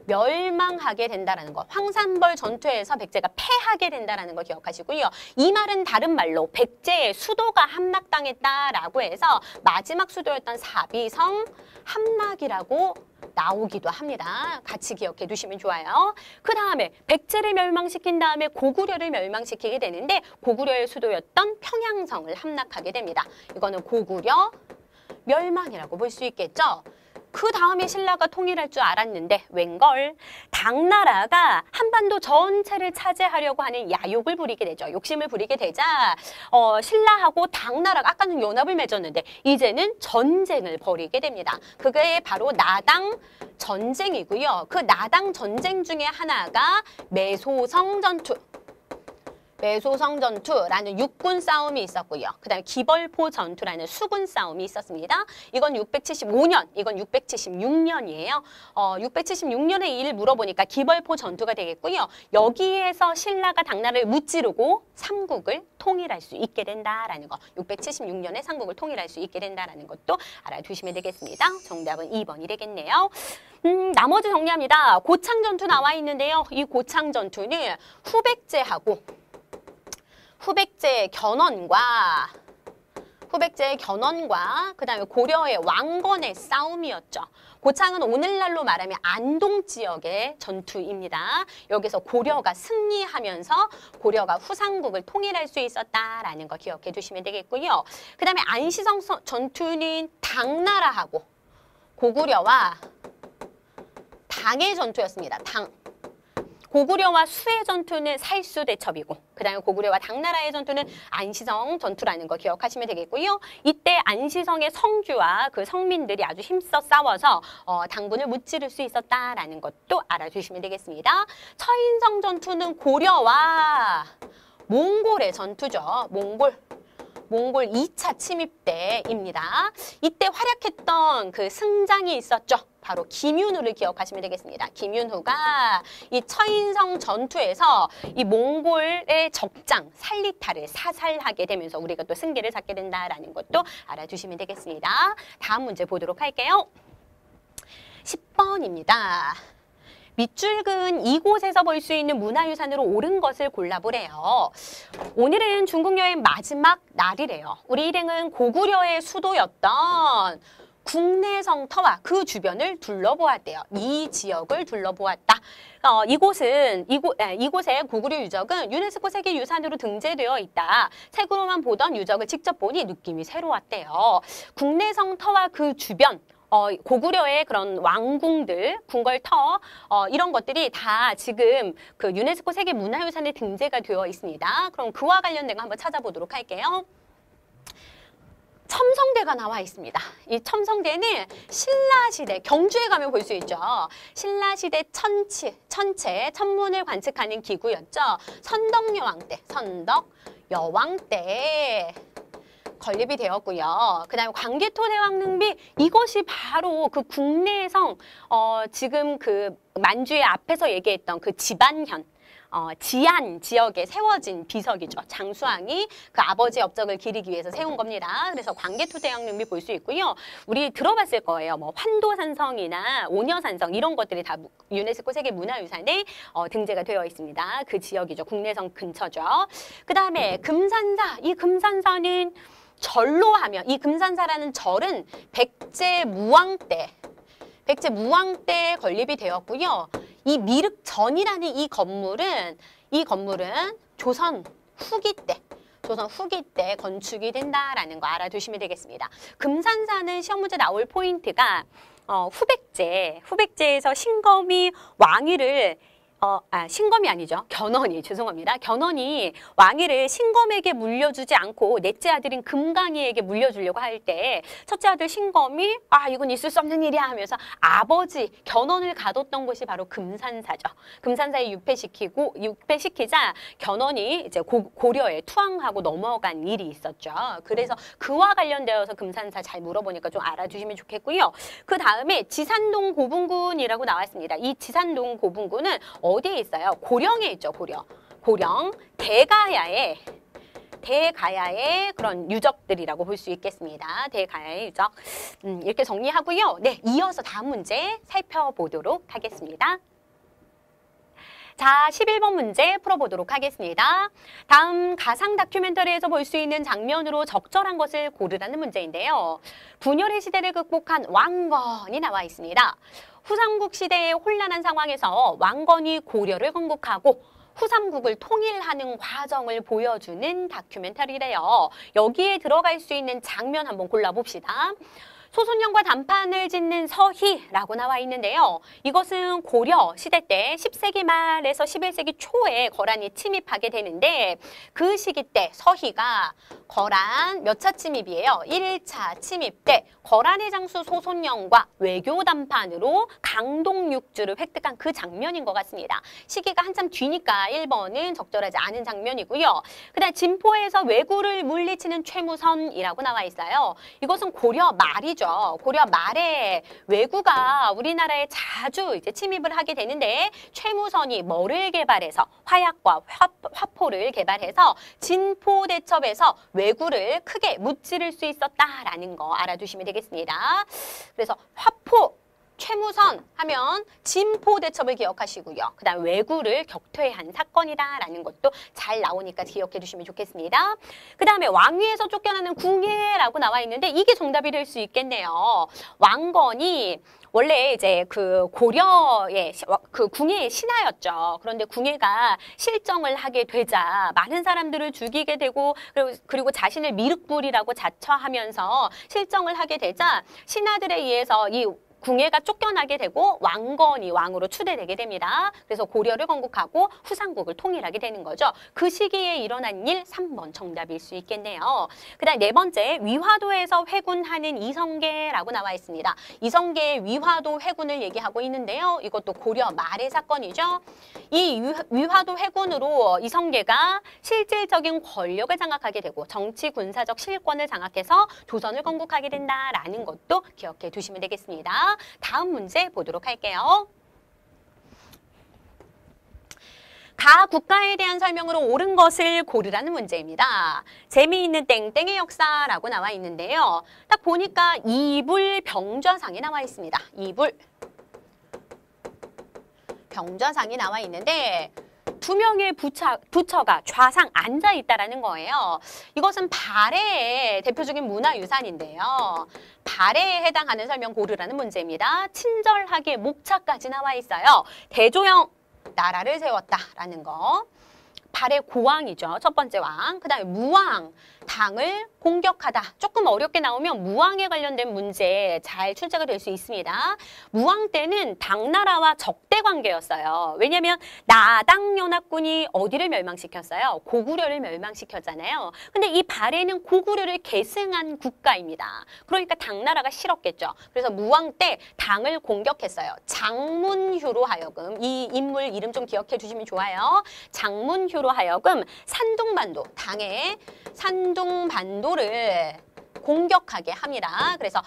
멸망하게 된다는 것, 황산벌 전투에서 백제가 패하게 된다는 거 기억하시고요. 이 말은 다른 말로 백제의 수도가 함락당했다라고 해서 마지막 수도였던 사비성 함락이라고 나오기도 합니다. 같이 기억해 두시면 좋아요. 그 다음에 백제를 멸망시킨 다음에 고구려를 멸망시키게 되는데 고구려의 수도였던 평양성을 함락하게 됩니다. 이거는 고구려 멸망이라고 볼 수 있겠죠. 그 다음에 신라가 통일할 줄 알았는데 웬걸 당나라가 한반도 전체를 차지하려고 하는 야욕을 부리게 되죠. 욕심을 부리게 되자 신라하고 당나라가 아까는 연합을 맺었는데 이제는 전쟁을 벌이게 됩니다. 그게 바로 나당 전쟁이고요. 그 나당 전쟁 중에 하나가 매소성 전투. 매소성 전투라는 육군 싸움이 있었고요. 그 다음에 기벌포 전투라는 수군 싸움이 있었습니다. 이건 675년, 이건 676년이에요. 676년의 일을 물어보니까 기벌포 전투가 되겠고요. 여기에서 신라가 당나라를 무찌르고 삼국을 통일할 수 있게 된다라는 거. 676년에 삼국을 통일할 수 있게 된다라는 것도 알아두시면 되겠습니다. 정답은 2번이 되겠네요. 나머지 정리합니다. 고창 전투 나와 있는데요. 이 고창 전투는 후백제의 견훤과 그다음에 고려의 왕건의 싸움이었죠. 고창은 오늘날로 말하면 안동 지역의 전투입니다. 여기서 고려가 승리하면서 고려가 후삼국을 통일할 수 있었다라는 거 기억해 두시면 되겠고요. 그다음에 안시성 전투는 당나라하고 고구려와 당의 전투였습니다. 고구려와 수의 전투는 살수대첩이고 그 다음에 고구려와 당나라의 전투는 안시성 전투라는 거 기억하시면 되겠고요. 이때 안시성의 성주와 그 성민들이 아주 힘써 싸워서 당군을 무찌를 수 있었다라는 것도 알아주시면 되겠습니다. 처인성 전투는 고려와 몽골의 전투죠. 몽골 2차 침입 때입니다. 이때 활약했던 그 승장이 있었죠. 바로 김윤후를 기억하시면 되겠습니다. 김윤후가 이 처인성 전투에서 이 몽골의 적장 살리타를 사살하게 되면서 우리가 또 승기를 잡게 된다라는 것도 알아두시면 되겠습니다. 다음 문제 보도록 할게요. 10번입니다. 밑줄 그은 이곳에서 볼 수 있는 문화유산으로 옳은 것을 골라보래요. 오늘은 중국 여행 마지막 날이래요. 우리 일행은 고구려의 수도였던 국내성터와 그 주변을 둘러보았대요. 이 지역을 둘러보았다. 이곳에 고구려 유적은 유네스코 세계유산으로 등재되어 있다. 책으로만 보던 유적을 직접 보니 느낌이 새로웠대요. 국내성터와 그 주변, 고구려의 그런 왕궁들, 궁궐터 이런 것들이 다 지금 그 유네스코 세계문화유산에 등재가 되어 있습니다. 그럼 그와 관련된 거 한번 찾아보도록 할게요. 첨성대가 나와 있습니다. 이 첨성대는 신라시대, 경주에 가면 볼 수 있죠. 신라시대 천문을 관측하는 기구였죠. 선덕여왕 때 건립이 되었고요. 그 다음에 광개토대왕릉비, 이것이 바로 그 국내성, 지금 그 만주의 앞에서 얘기했던 그 지반현, 지안 지역에 세워진 비석이죠. 장수왕이 그 아버지의 업적을 기리기 위해서 세운 겁니다. 그래서 광개토대왕릉비 볼 수 있고요. 우리 들어봤을 거예요. 뭐 환도산성이나 오녀산성 이런 것들이 다 유네스코 세계문화유산에 등재가 되어 있습니다. 그 지역이죠. 국내성 근처죠. 그 다음에 금산사, 이 금산사는 절로 하면 이 금산사라는 절은 백제 무왕 때 건립이 되었고요. 이 미륵전이라는 이 건물은 조선 후기 때 건축이 된다라는 거 알아두시면 되겠습니다. 금산사는 시험 문제 나올 포인트가 후백제에서 신검이 왕위를 신검이 아니죠. 죄송합니다. 견훤이 왕위를 신검에게 물려주지 않고 넷째 아들인 금강이에게 물려주려고 할 때 첫째 아들 신검이 이건 있을 수 없는 일이야 하면서 아버지 견훤을 가뒀던 곳이 바로 금산사죠. 금산사에 유폐시키자 견훤이 이제 고려에 투항하고 넘어간 일이 있었죠. 그래서 그와 관련되어서 금산사 잘 물어보니까 좀 알아두시면 좋겠고요. 그 다음에 지산동 고분군이라고 나왔습니다. 이 지산동 고분군은 어디에 있어요? 고령에 있죠. 고령 대가야의 그런 유적들이라고 볼 수 있겠습니다. 대가야의 유적. 이렇게 정리하고요. 네, 이어서 다음 문제 살펴보도록 하겠습니다. 자, 11번 문제 풀어보도록 하겠습니다. 다음 가상 다큐멘터리에서 볼 수 있는 장면으로 적절한 것을 고르라는 문제인데요. 분열의 시대를 극복한 왕건이 나와 있습니다. 후삼국 시대의 혼란한 상황에서 왕건이 고려를 건국하고 후삼국을 통일하는 과정을 보여주는 다큐멘터리래요. 여기에 들어갈 수 있는 장면 한번 골라봅시다. 소손영과 단판을 짓는 서희라고 나와 있는데요. 이것은 고려 시대 때 10세기 말에서 11세기 초에 거란이 침입하게 되는데 그 시기 때 서희가 거란 몇 차 침입이에요? 1차 침입 때 거란의 장수 소손영과 외교 단판으로 강동 6주를 획득한 그 장면인 것 같습니다. 시기가 한참 뒤니까 1번은 적절하지 않은 장면이고요. 그다음 진포에서 왜구를 물리치는 최무선이라고 나와 있어요. 이것은 고려 말이죠. 고려 말에 왜구가 우리나라에 자주 이제 침입을 하게 되는데 최무선이 뭐를 개발해서 화약과 화포를 개발해서 진포대첩에서 왜구를 크게 무찌를 수 있었다라는 거 알아두시면 되겠습니다. 그래서 화포 최무선 하면 진포대첩을 기억하시고요. 그 다음 왜구를 격퇴한 사건이다라는 것도 잘 나오니까 기억해 두시면 좋겠습니다. 그 다음에 왕위에서 쫓겨나는 궁예라고 나와 있는데 이게 정답이 될 수 있겠네요. 왕건이 원래 이제 그 고려의 그 궁예의 신하였죠. 그런데 궁예가 실정을 하게 되자 많은 사람들을 죽이게 되고 그리고 자신을 미륵불이라고 자처하면서 실정을 하게 되자 신하들에 의해서 이 궁예가 쫓겨나게 되고 왕건이 왕으로 추대되게 됩니다. 그래서 고려를 건국하고 후삼국을 통일하게 되는 거죠. 그 시기에 일어난 일 3번 정답일 수 있겠네요. 그 다음 네 번째 위화도에서 회군하는 이성계라고 나와 있습니다. 이성계의 위화도 회군을 얘기하고 있는데요. 이것도 고려 말의 사건이죠. 이 위화도 회군으로 이성계가 실질적인 권력을 장악하게 되고 정치 군사적 실권을 장악해서 조선을 건국하게 된다라는 것도 기억해 두시면 되겠습니다. 다음 문제 보도록 할게요. 가 국가에 대한 설명으로 옳은 것을 고르라는 문제입니다. 재미있는 땡땡의 역사라고 나와 있는데요. 딱 보니까 이불 병좌상이 나와 있습니다. 이불 병좌상이 나와 있는데 두 명의 부처가 좌상 앉아 있다라는 거예요. 이것은 발해의 대표적인 문화유산인데요. 발해에 해당하는 설명 고르라는 문제입니다. 친절하게 목차까지 나와 있어요. 대조영 나라를 세웠다라는 거. 발해 고왕이죠. 첫 번째 왕. 그 다음에 무왕, 당을 공격하다. 조금 어렵게 나오면 무왕에 관련된 문제 잘 출제가 될 수 있습니다. 무왕 때는 당나라와 적대 관계였어요. 왜냐하면 나당연합군이 어디를 멸망시켰어요? 고구려를 멸망시켰잖아요. 근데 이 발해는 고구려를 계승한 국가입니다. 그러니까 당나라가 싫었겠죠. 그래서 무왕 때 당을 공격했어요. 장문휴로 하여금, 이 인물 이름 좀 기억해 주시면 좋아요. 장문휴로 하여금 산둥반도, 당의 산둥반도를 공격하게 합니다. 그래서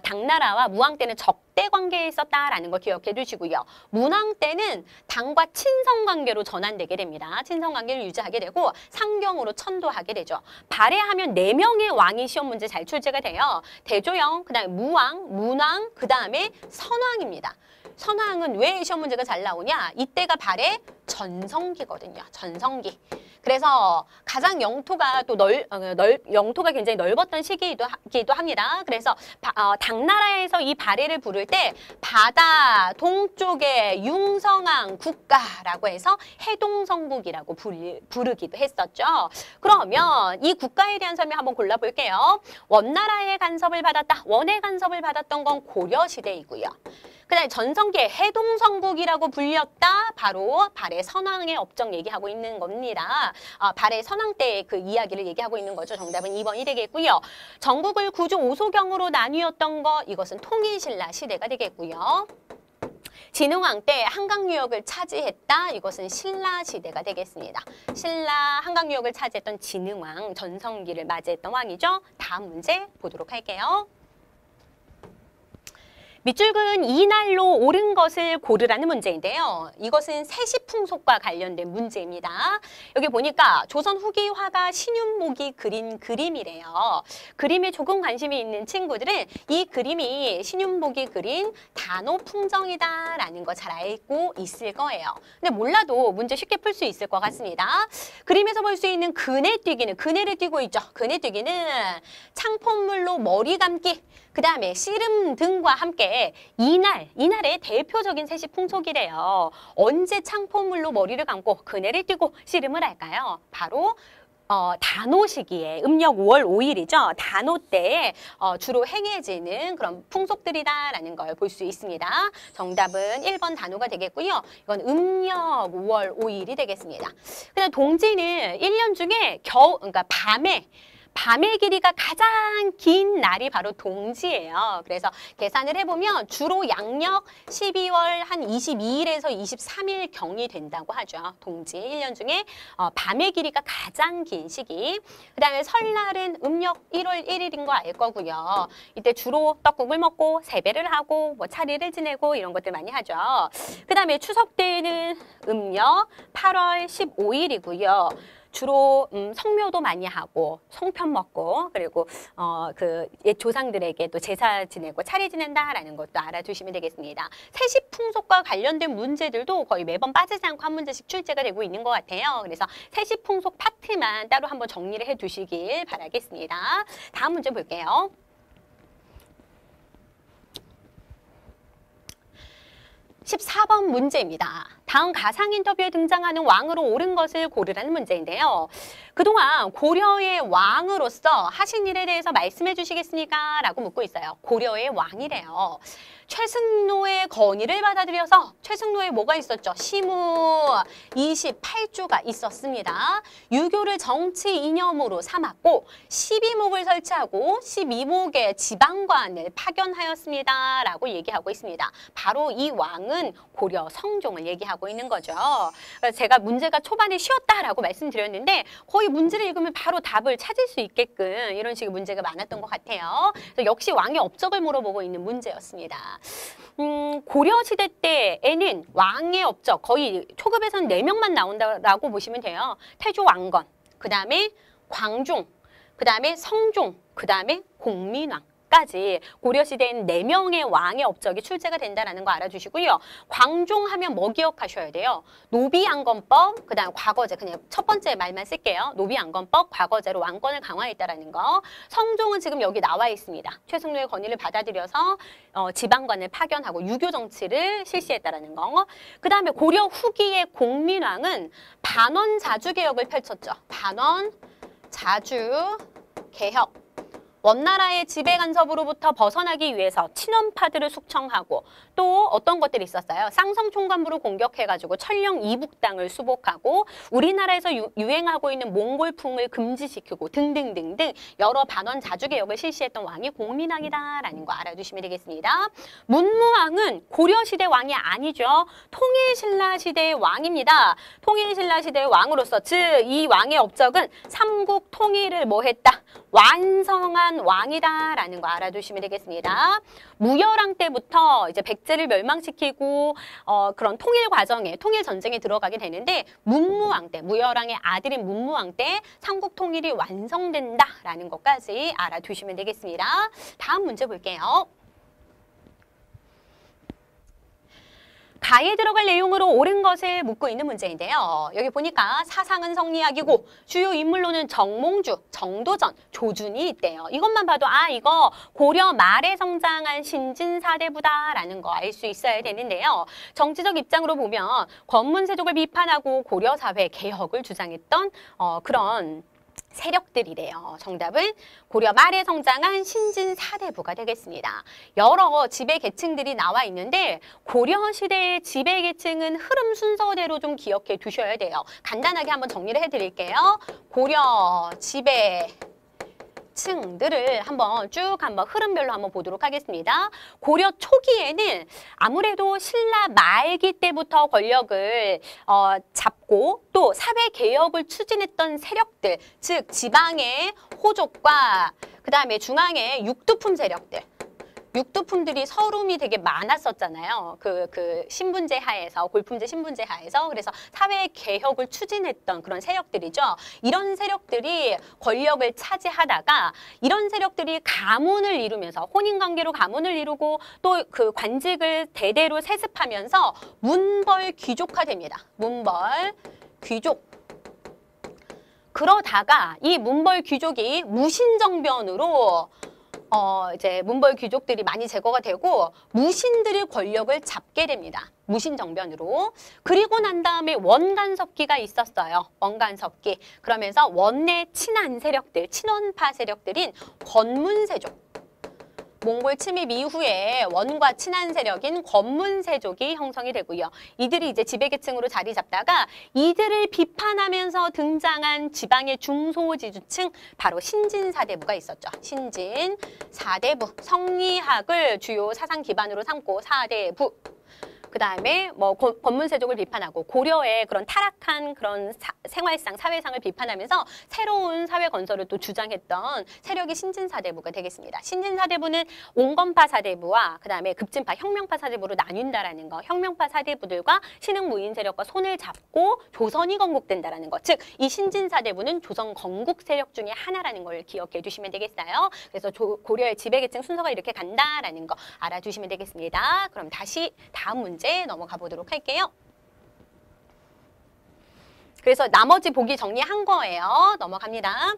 당나라와 무왕 때는 적대 관계에 있었다라는 걸 기억해 두시고요. 문왕 때는 당과 친선 관계로 전환되게 됩니다. 친선 관계를 유지하게 되고 상경으로 천도하게 되죠. 발해하면 4명의 왕이 시험 문제 잘 출제가 돼요. 대조영, 그다음에 무왕, 문왕, 그다음에 선왕입니다. 선왕은 왜 시험 문제가 잘 나오냐? 이때가 발해 전성기거든요. 전성기. 그래서 가장 영토가 또 영토가 굉장히 넓었던 시기이기도 합니다. 그래서 당나라에서 이 발해를 부를 때 바다 동쪽의 융성한 국가라고 해서 해동성국이라고 부르기도 했었죠. 그러면 이 국가에 대한 설명 한번 골라볼게요. 원나라의 간섭을 받았다. 원의 간섭을 받았던 건 고려시대이고요. 그 다음에 전성기에 해동성국이라고 불렸다. 바로 발해 선왕의 업적 얘기하고 있는 겁니다. 발해 선왕 때 그 이야기를 얘기하고 있는 거죠. 정답은 2번이 되겠고요. 전국을 구조 5소경으로 나뉘었던 거 이것은 통일신라 시대가 되겠고요. 진흥왕 때 한강유역을 차지했다. 이것은 신라시대가 되겠습니다. 한강유역을 차지했던 진흥왕, 전성기를 맞이했던 왕이죠. 다음 문제 보도록 할게요. 밑줄 그은 이날로 옳은 것을 고르라는 문제인데요. 이것은 세시풍속과 관련된 문제입니다. 여기 보니까 조선 후기 화가 신윤복이 그린 그림이래요. 그림에 조금 관심이 있는 친구들은 이 그림이 신윤복이 그린 단오풍정이다라는 거 잘 알고 있을 거예요. 근데 몰라도 문제 쉽게 풀 수 있을 것 같습니다. 그림에서 볼 수 있는 그네뛰기는 그네를 띄고 있죠. 그네뛰기는 창포물로 머리 감기, 그 다음에 씨름 등과 함께 이날의 대표적인 세시 풍속이래요. 언제 창포물로 머리를 감고 그네를 띄고 씨름을 할까요? 바로 단오 시기에 음력 5월 5일이죠. 단오 때에 주로 행해지는 그런 풍속들이다라는 걸 볼 수 있습니다. 정답은 1번 단오가 되겠고요. 이건 음력 5월 5일이 되겠습니다. 그다음 동지는 1년 중에 그러니까 밤의 길이가 가장 긴 날이 바로 동지예요. 그래서 계산을 해보면 주로 양력 12월 한 22일에서 23일 경이 된다고 하죠. 동지 1년 중에 밤의 길이가 가장 긴 시기. 그 다음에 설날은 음력 1월 1일인 거 알 거고요. 이때 주로 떡국을 먹고 세배를 하고 뭐 차례를 지내고 이런 것들 많이 하죠. 그 다음에 추석 때는 음력 8월 15일이고요. 주로 성묘도 많이 하고 송편 먹고 그리고 그 옛 조상들에게 또 제사 지내고 차례 지낸다라는 것도 알아두시면 되겠습니다. 세시풍속과 관련된 문제들도 거의 매번 빠지지 않고 한 문제씩 출제가 되고 있는 것 같아요. 그래서 세시풍속 파트만 따로 한번 정리를 해두시길 바라겠습니다. 다음 문제 볼게요. 14번 문제입니다. 다음 가상 인터뷰에 등장하는 왕으로 옳은 것을 고르라는 문제인데요. 그동안 고려의 왕으로서 하신 일에 대해서 말씀해 주시겠습니까? 라고 묻고 있어요. 고려의 왕이래요. 최승로의 건의를 받아들여서 최승로에 뭐가 있었죠? 시무 28주가 있었습니다. 유교를 정치 이념으로 삼았고 12목을 설치하고 12목의 지방관을 파견하였습니다. 라고 얘기하고 있습니다. 바로 이 왕은 고려 성종을 얘기하고 있는 거죠. 제가 문제가 초반에 쉬웠다라고 말씀드렸는데 거의 문제를 읽으면 바로 답을 찾을 수 있게끔 이런 식의 문제가 많았던 것 같아요. 그래서 역시 왕의 업적을 물어보고 있는 문제였습니다. 고려시대 때에는 왕의 업적 거의 초급에서는 4명만 나온다고 보시면 돼요. 태조 왕건, 그 다음에 광종, 그 다음에 성종, 그 다음에 공민왕. 까지 고려시대에는 4명의 왕의 업적이 출제가 된다는 거 알아두시고요. 광종하면 뭐 기억하셔야 돼요? 노비안건법, 그 다음 과거제, 그냥 첫 번째 말만 쓸게요. 노비안건법, 과거제로 왕권을 강화했다라는 거. 성종은 지금 여기 나와 있습니다. 최승로의 건의를 받아들여서 지방관을 파견하고 유교 정치를 실시했다라는 거. 그 다음에 고려 후기의 공민왕은 반원자주개혁을 펼쳤죠. 반원자주개혁. 원나라의 지배 간섭으로부터 벗어나기 위해서 친원파들을 숙청하고 또 어떤 것들이 있었어요. 쌍성 총관부를 공격해가지고 천령 이북당을 수복하고 우리나라에서 유행하고 있는 몽골풍을 금지시키고 등등등등 여러 반원 자주개혁을 실시했던 왕이 공민왕이다라는 거 알아두시면 되겠습니다. 문무왕은 고려시대 왕이 아니죠. 통일신라 시대의 왕입니다. 통일신라 시대의 왕으로서 즉 이 왕의 업적은 삼국 통일을 뭐 했다? 완성한 왕이다라는 거 알아두시면 되겠습니다. 무열왕 때부터 이제 백제를 멸망시키고 그런 통일 과정에 통일 전쟁에 들어가게 되는데 문무왕 때, 무열왕의 아들인 문무왕 때 삼국 통일이 완성된다라는 것까지 알아두시면 되겠습니다. 다음 문제 볼게요. 가에 들어갈 내용으로 옳은 것을 묻고 있는 문제인데요. 여기 보니까 사상은 성리학이고 주요 인물로는 정몽주, 정도전, 조준이 있대요. 이것만 봐도 아 이거 고려 말에 성장한 신진사대부다라는 거 알 수 있어야 되는데요. 정치적 입장으로 보면 권문세족을 비판하고 고려 사회 개혁을 주장했던 그런 세력들이래요. 정답은 고려 말에 성장한 신진사대부가 되겠습니다. 여러 지배계층들이 나와 있는데 고려시대의 지배계층은 흐름 순서대로 좀 기억해 두셔야 돼요. 간단하게 한번 정리를 해드릴게요. 고려 지배층들을 한번 흐름별로 한번 보도록 하겠습니다. 고려 초기에는 아무래도 신라 말기 때부터 권력을 잡고 또 사회 개혁을 추진했던 세력들, 즉 지방의 호족과 그다음에 중앙의 육두품 세력들. 육두품들이 서름이 되게 많았었잖아요. 그 신분제 하에서, 골품제 신분제 하에서. 그래서 사회 개혁을 추진했던 그런 세력들이죠. 이런 세력들이 권력을 차지하다가 이런 세력들이 가문을 이루면서 혼인관계로 가문을 이루고 또 그 관직을 대대로 세습하면서 문벌 귀족화됩니다. 문벌 귀족. 그러다가 이 문벌 귀족이 무신정변으로 이제 문벌 귀족들이 많이 제거가 되고 무신들이 권력을 잡게 됩니다. 무신정변으로. 그리고 난 다음에 원간섭기가 있었어요. 원간섭기. 그러면서 원내 친한 세력들, 친원파 세력들인 권문세족. 몽골 침입 이후에 원과 친한 세력인 권문세족이 형성이 되고요. 이들이 이제 지배계층으로 자리 잡다가 이들을 비판하면서 등장한 지방의 중소지주층, 바로 신진사대부가 있었죠. 신진사대부, 성리학을 주요 사상 기반으로 삼고 사대부. 그 다음에 뭐 권문세족을 비판하고 고려의 그런 타락한 그런 생활상, 사회상을 비판하면서 새로운 사회 건설을 또 주장했던 세력이 신진사대부가 되겠습니다. 신진사대부는 온건파 사대부와 그 다음에 급진파, 혁명파 사대부로 나뉜다라는 거. 혁명파 사대부들과 신흥무인 세력과 손을 잡고 조선이 건국된다라는 거. 즉, 이 신진사대부는 조선 건국 세력 중에 하나라는 걸 기억해 두시면 되겠어요. 그래서 고려의 지배계층 순서가 이렇게 간다라는 거 알아두시면 되겠습니다. 그럼 다시 다음 문제 넘어가 보도록 할게요. 그래서 나머지 보기 정리한 거예요. 넘어갑니다.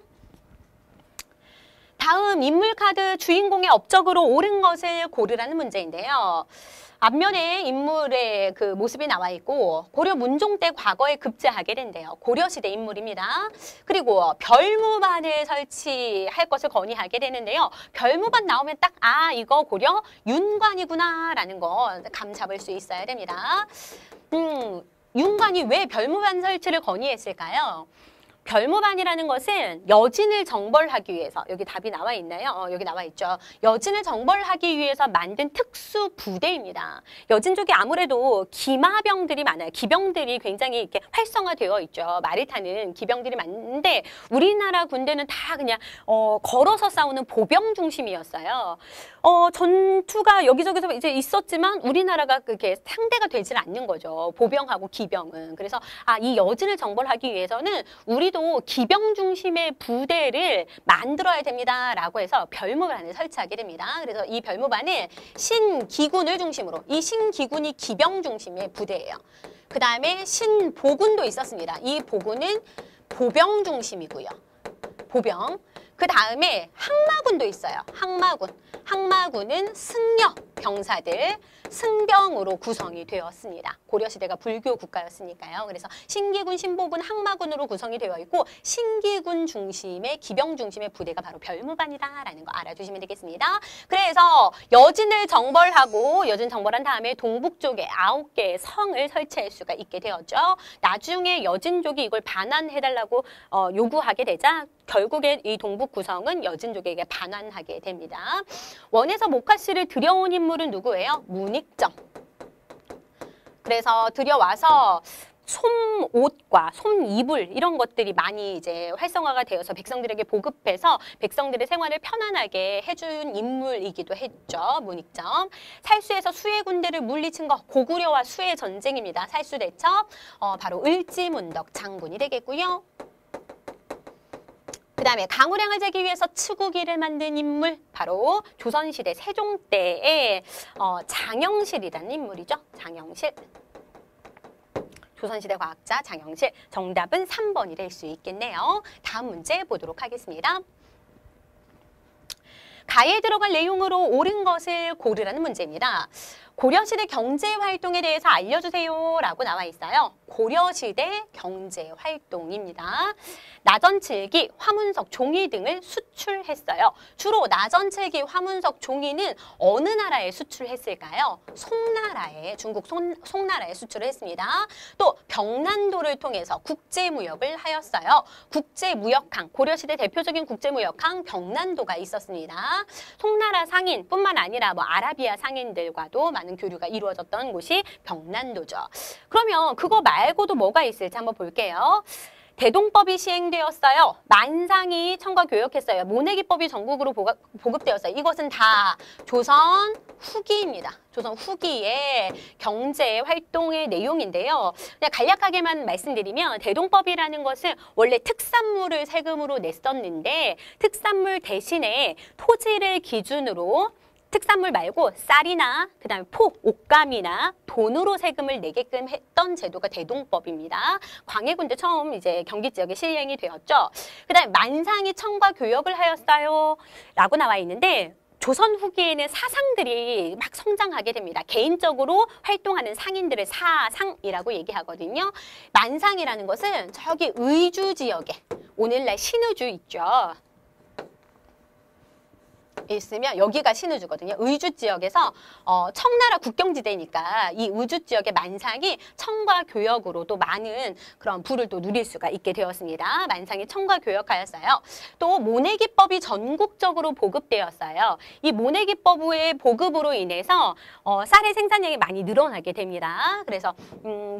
다음 인물 카드 주인공의 업적으로 옳은 것을 고르라는 문제인데요. 앞면에 인물의 그 모습이 나와 있고 고려 문종 때 과거에 급제하게 된대요. 고려시대 인물입니다. 그리고 별무반을 설치할 것을 건의하게 되는데요. 별무반 나오면 딱 이거 고려 윤관이구나 라는 거 감 잡을 수 있어야 됩니다. 윤관이 왜 별무반 설치를 건의했을까요? 별무반이라는 것은 여진을 정벌하기 위해서, 여기 답이 나와 있나요? 여기 나와 있죠. 여진을 정벌하기 위해서 만든 특수 부대입니다. 여진족이 아무래도 기마병들이 많아요. 기병들이 굉장히 이렇게 활성화되어 있죠. 말을 타는 기병들이 많은데 우리나라 군대는 다 그냥 걸어서 싸우는 보병 중심이었어요. 전투가 여기저기서 이제 있었지만 우리나라가 그게 상대가 되질 않는 거죠. 보병하고 기병은. 그래서 이 여진을 정벌하기 위해서는 우리도 기병 중심의 부대를 만들어야 됩니다라고 해서 별무반을 설치하게 됩니다. 그래서 이 별무반은 신기군을 중심으로, 이 신기군이 기병 중심의 부대예요. 그 다음에 신보군도 있었습니다. 이 보군은 보병 중심이고요. 보병. 그 다음에 항마군도 있어요. 항마군. 항마군은 승려 병사들, 승병으로 구성이 되었습니다. 고려시대가 불교 국가였으니까요. 그래서 신기군, 신보군, 항마군으로 구성이 되어 있고 신기군 중심의, 기병 중심의 부대가 바로 별무반이다라는 거 알아두시면 되겠습니다. 그래서 여진을 정벌하고 여진 정벌한 다음에 동북 쪽에 9개의 성을 설치할 수가 있게 되었죠. 나중에 여진족이 이걸 반환해달라고 요구하게 되자 결국에 이 동북 구성은 여진족에게 반환하게 됩니다. 원에서 목화씨를 들여온 인물은 누구예요? 문익점. 그래서 들여와서 솜옷과 솜이불 이런 것들이 많이 이제 활성화가 되어서 백성들에게 보급해서 백성들의 생활을 편안하게 해준 인물이기도 했죠. 문익점. 살수에서 수의 군대를 물리친 거, 고구려와 수의 전쟁입니다. 살수 대첩. 바로 을지문덕 장군이 되겠고요. 그 다음에 강우량을 재기 위해서 치국이를 만든 인물, 바로 조선시대 세종 때의 장영실이라는 인물이죠. 장영실. 조선시대 과학자 장영실. 정답은 3번이 될 수 있겠네요. 다음 문제 보도록 하겠습니다. 가에 들어갈 내용으로 옳은 것을 고르라는 문제입니다. 고려시대 경제활동에 대해서 알려주세요 라고 나와 있어요. 고려시대 경제활동입니다. 나전칠기, 화문석, 종이 등을 수출했어요. 주로 나전칠기, 화문석, 종이는 어느 나라에 수출했을까요? 송나라에, 중국 송나라에 수출을 했습니다. 또 병난도를 통해서 국제무역을 하였어요. 국제무역항, 고려시대 대표적인 국제무역항 병난도가 있었습니다. 송나라 상인뿐만 아니라 뭐 아라비아 상인들과도 많은 교류가 이루어졌던 곳이 병난도죠. 그러면 그거 말고도 뭐가 있을지 한번 볼게요. 대동법이 시행되었어요. 만상이 청과 교역했어요. 모내기법이 전국으로 보급되었어요. 이것은 다 조선 후기입니다. 조선 후기의 경제 활동의 내용인데요. 그냥 간략하게만 말씀드리면 대동법이라는 것은 원래 특산물을 세금으로 냈었는데 특산물 대신에 토지를 기준으로 특산물 말고 쌀이나 그다음에 포, 옷감이나 돈으로 세금을 내게끔 했던 제도가 대동법입니다. 광해군 때 처음 이제 경기 지역에 시행이 되었죠. 그다음에 만상이 청과 교역을 하였어요 라고 나와 있는데 조선 후기에는 사상들이 막 성장하게 됩니다. 개인적으로 활동하는 상인들을 사상이라고 얘기하거든요. 만상이라는 것은 저기 의주 지역에 오늘날 신의주 있죠. 있으면 여기가 신의주거든요. 의주 지역에서 청나라 국경지대니까 이 의주 지역의 만상이 청과 교역으로도 많은 그런 부를 또 누릴 수가 있게 되었습니다. 만상이 청과 교역하였어요. 또 모내기법이 전국적으로 보급되었어요. 이 모내기법의 보급으로 인해서 쌀의 생산량이 많이 늘어나게 됩니다. 그래서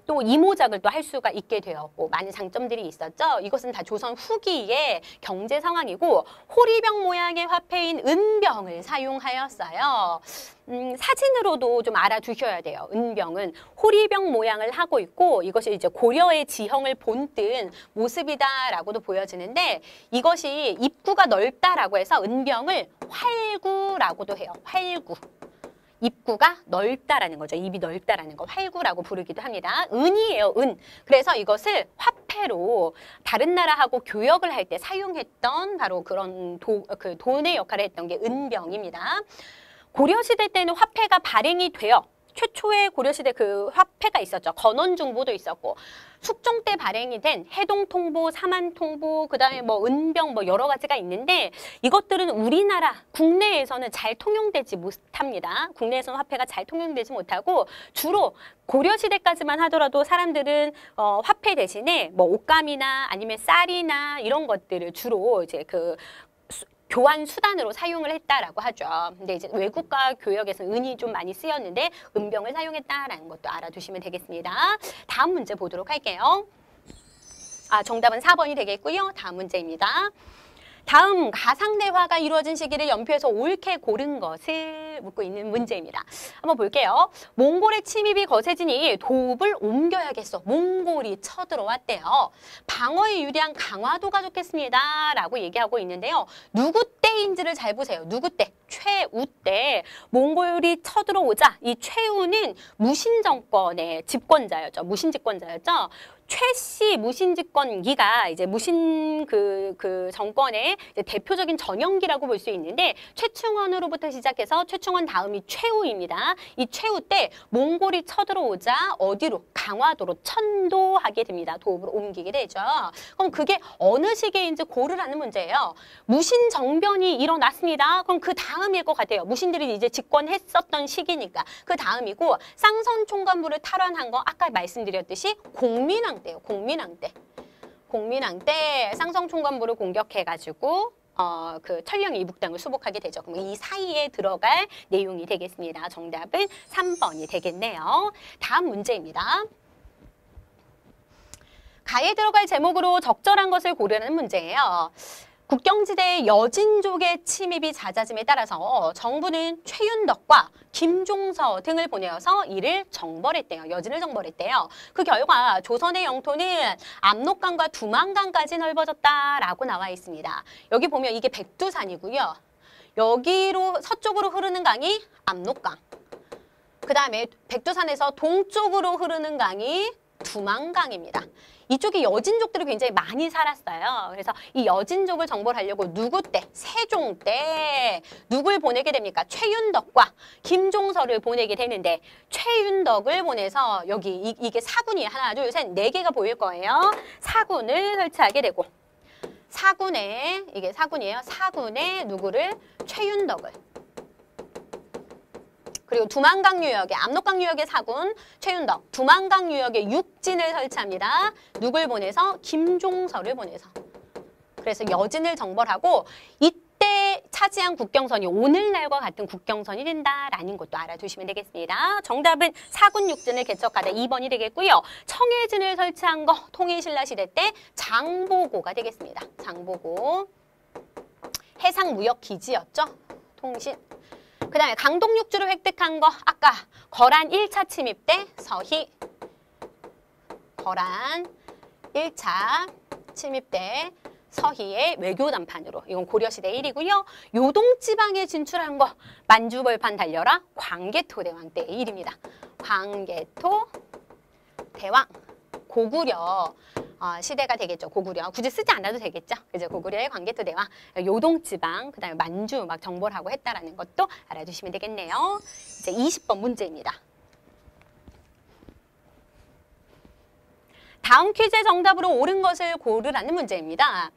또 이모작을 또 할 수가 있게 되었고 많은 장점들이 있었죠. 이것은 다 조선 후기의 경제 상황이고 호리병 모양의 화폐인 은병을 사용하였어요. 사진으로도 좀 알아두셔야 돼요. 은병은 호리병 모양을 하고 있고 이것이 이제 고려의 지형을 본뜬 모습이다라고도 보여지는데 이것이 입구가 넓다라고 해서 은병을 활구라고도 해요. 활구. 입구가 넓다라는 거죠. 입이 넓다라는 거 활구라고 부르기도 합니다. 은이에요, 은. 그래서 이것을 화폐로 다른 나라하고 교역을 할 때 사용했던 바로 그런 돈의 역할을 했던 게 은병입니다. 고려시대 때는 화폐가 발행이 되어 최초의 고려시대 그 화폐가 있었죠. 건원중보도 있었고 숙종 때 발행이 된 해동통보, 사만통보, 그다음에 뭐 은병 뭐 여러 가지가 있는데 이것들은 우리나라 국내에서는 잘 통용되지 못합니다. 국내에서는 화폐가 잘 통용되지 못하고 주로 고려시대까지만 하더라도 사람들은 화폐 대신에 뭐 옷감이나 아니면 쌀이나 이런 것들을 주로 이제 그 교환 수단으로 사용을 했다라고 하죠. 근데 이제 외국과 교역에서 은이 좀 많이 쓰였는데 은병을 사용했다라는 것도 알아두시면 되겠습니다. 다음 문제 보도록 할게요. 정답은 4번이 되겠고요. 다음 문제입니다. 다음 가상대화가 이루어진 시기를 연표해서 옳게 고른 것을 묻고 있는 문제입니다. 한번 볼게요. 몽골의 침입이 거세지니 도읍을 옮겨야겠어. 몽골이 쳐들어왔대요. 방어에 유리한 강화도가 좋겠습니다. 라고 얘기하고 있는데요. 누구 때인지를 잘 보세요. 누구 때? 최우 때 몽골이 쳐들어오자 이 최우는 무신정권의 집권자였죠. 무신집권자였죠. 최씨 무신집권기가 이제 무신 그 정권의 이제 대표적인 전형기라고 볼 수 있는데 최충원으로부터 시작해서 최충원 다음이 최우입니다. 이 최우 때 몽골이 쳐들어오자 어디로? 강화도로 천도하게 됩니다. 도읍으로 옮기게 되죠. 그럼 그게 어느 시기인지 고르라는 문제예요. 무신정변이 일어났습니다. 그럼 그 다음일 것 같아요. 무신들이 이제 집권했었던 시기니까 그 다음이고 쌍선 총관부를 탈환한 거 아까 말씀드렸듯이 공민왕 때요. 공민왕 때. 공민왕 때 쌍성 총관부를 공격해가지고 그 천령 이북당을 수복하게 되죠. 그럼 이 사이에 들어갈 내용이 되겠습니다. 정답은 3번이 되겠네요. 다음 문제입니다. 가에 들어갈 제목으로 적절한 것을 고르는 문제예요. 국경지대의 여진족의 침입이 잦아짐에 따라서 정부는 최윤덕과 김종서 등을 보내어서 이를 정벌했대요. 여진을 정벌했대요. 그 결과 조선의 영토는 압록강과 두만강까지 넓어졌다라고 나와 있습니다. 여기 보면 이게 백두산이고요. 여기로 서쪽으로 흐르는 강이 압록강. 그 다음에 백두산에서 동쪽으로 흐르는 강이 두만강입니다. 이쪽에 여진족들이 굉장히 많이 살았어요. 그래서 이 여진족을 정벌 하려고 누구 때? 세종 때 누굴 보내게 됩니까? 최윤덕과 김종서를 보내게 되는데 최윤덕을 보내서 여기 이게 사군이 하나, 둘, 셋, 네 개가 보일 거예요. 사군을 설치하게 되고 사군에 이게 사군이에요. 사군에 누구를? 최윤덕을. 그리고 두만강 유역에 압록강 유역의 사군 최윤덕, 두만강 유역에 육진을 설치합니다. 누굴 보내서? 김종서를 보내서. 그래서 여진을 정벌하고 이때 차지한 국경선이 오늘날과 같은 국경선이 된다라는 것도 알아두시면 되겠습니다. 정답은 사군 육진을 개척하다 2번이 되겠고요. 청해진을 설치한 거 통일신라 시대 때 장보고가 되겠습니다. 장보고. 해상무역기지였죠. 통신. 그 다음에 강동육주를 획득한 거 아까 거란 1차 침입 때 서희. 거란 1차 침입 때 서희의 외교 담판으로. 이건 고려시대 1이고요. 요동지방에 진출한 거 만주벌판 달려라 광개토 대왕 때의 일입니다. 광개토 대왕. 고구려 시대가 되겠죠. 고구려. 굳이 쓰지 않아도 되겠죠. 그죠? 고구려의 광개토 대왕, 요동지방, 그 다음에 만주 막 정벌하고 했다라는 것도 알아두시면 되겠네요. 이제 20번 문제입니다. 다음 퀴즈의 정답으로 옳은 것을 고르라는 문제입니다.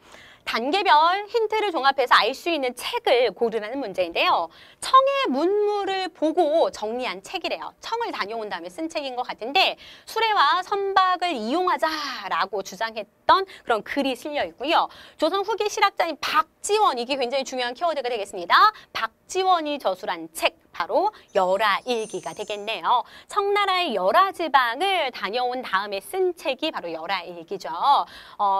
단계별 힌트를 종합해서 알 수 있는 책을 고르라는 문제인데요. 청의 문물을 보고 정리한 책이래요. 청을 다녀온 다음에 쓴 책인 것 같은데 수레와 선박을 이용하자라고 주장했던 그런 글이 실려 있고요. 조선 후기 실학자인 박지원, 이게 굉장히 중요한 키워드가 되겠습니다. 박지원이 저술한 책, 바로 열하일기가 되겠네요. 청나라의 열하지방을 다녀온 다음에 쓴 책이 바로 열하일기죠.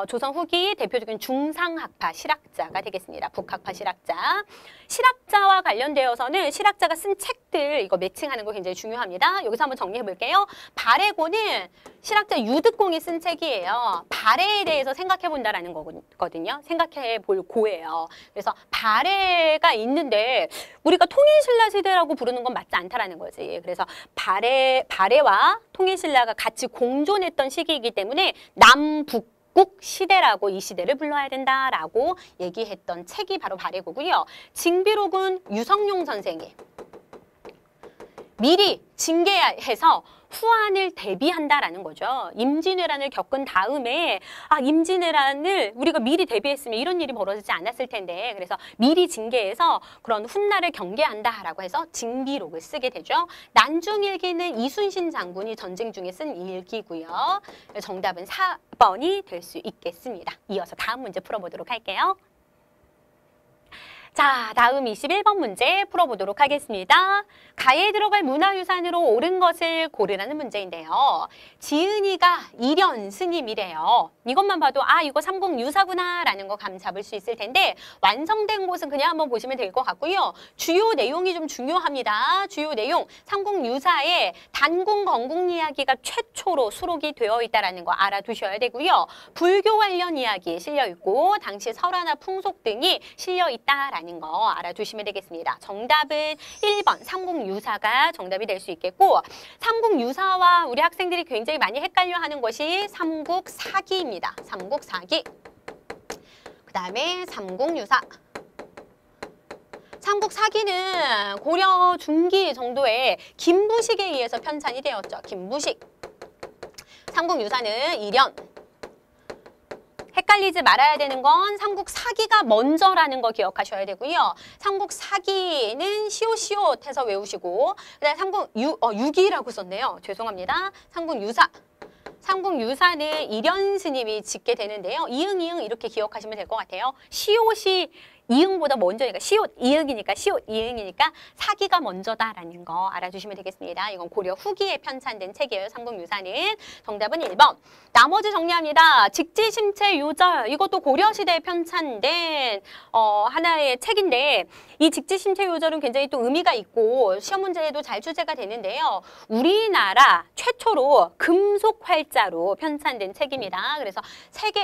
조선 후기 대표적인 중상학파 실학자가 되겠습니다. 북학파 실학자. 실학자와 관련되어서는 실학자가 쓴 책들 이거 매칭하는 거 굉장히 중요합니다. 여기서 한번 정리해 볼게요. 발해고는 실학자 유득공이 쓴 책이에요. 발해에 대해서 생각해 본다라는 거거든요. 생각해 볼 고예요. 그래서 발해가 있는데 우리가 통일신라 시대라고 부르는 건 맞지 않다라는 거지. 그래서 발해와 통일신라가 같이 공존했던 시기이기 때문에 남북 국 시대라고 이 시대를 불러야 된다라고 얘기했던 책이 바로 발해고고요. 징비록은 유성룡 선생이 미리 징계해서 후한을 대비한다라는 거죠. 임진왜란을 겪은 다음에 임진왜란을 우리가 미리 대비했으면 이런 일이 벌어지지 않았을 텐데 그래서 미리 징계해서 그런 훗날을 경계한다라고 해서 징비록을 쓰게 되죠. 난중일기는 이순신 장군이 전쟁 중에 쓴 일기고요. 정답은 4번이 될 수 있겠습니다. 이어서 다음 문제 풀어보도록 할게요. 자, 다음 21번 문제 풀어보도록 하겠습니다. 가에 들어갈 문화유산으로 옳은 것을 고르라는 문제인데요. 지은이가 일현 스님이래요. 이것만 봐도 이거 삼국유사구나 라는 거 감 잡을 수 있을 텐데 완성된 곳은 그냥 한번 보시면 될 것 같고요. 주요 내용이 좀 중요합니다. 주요 내용, 삼국유사에 단군, 건국 이야기가 최초로 수록이 되어 있다는 거 알아두셔야 되고요. 불교 관련 이야기 실려 있고 당시 설화나 풍속 등이 실려 있다라는 거 알아두시면 되겠습니다. 정답은 1번 삼국유사가 정답이 될 수 있겠고 삼국유사와 우리 학생들이 굉장히 많이 헷갈려하는 것이 삼국사기입니다. 삼국사기. 그 다음에 삼국유사. 삼국사기는 고려 중기 정도의 김부식에 의해서 편찬이 되었죠. 김부식. 삼국유사는 일현. 헷갈리지 말아야 되는 건 삼국사기가 먼저라는 거 기억하셔야 되고요. 삼국사기는 시옷 해서 외우시고 그다음에 유기라고 썼네요. 죄송합니다. 삼국유사. 삼국유사는 일현 스님이 짓게 되는데요. 이응 이렇게 기억하시면 될 것 같아요. 시옷이 이응보다 먼저니까 시옷 이응이니까 시옷 이응이니까 사기가 먼저다라는 거 알아주시면 되겠습니다. 이건 고려 후기에 편찬된 책이에요. 삼국유사는. 정답은 1번. 나머지 정리합니다. 직지심체요절 이것도 고려시대에 편찬된 하나의 책인데 이 직지심체요절은 굉장히 또 의미가 있고 시험 문제에도 잘 출제가 되는데요. 우리나라 최초로 금속 활자로 편찬된 책입니다. 그래서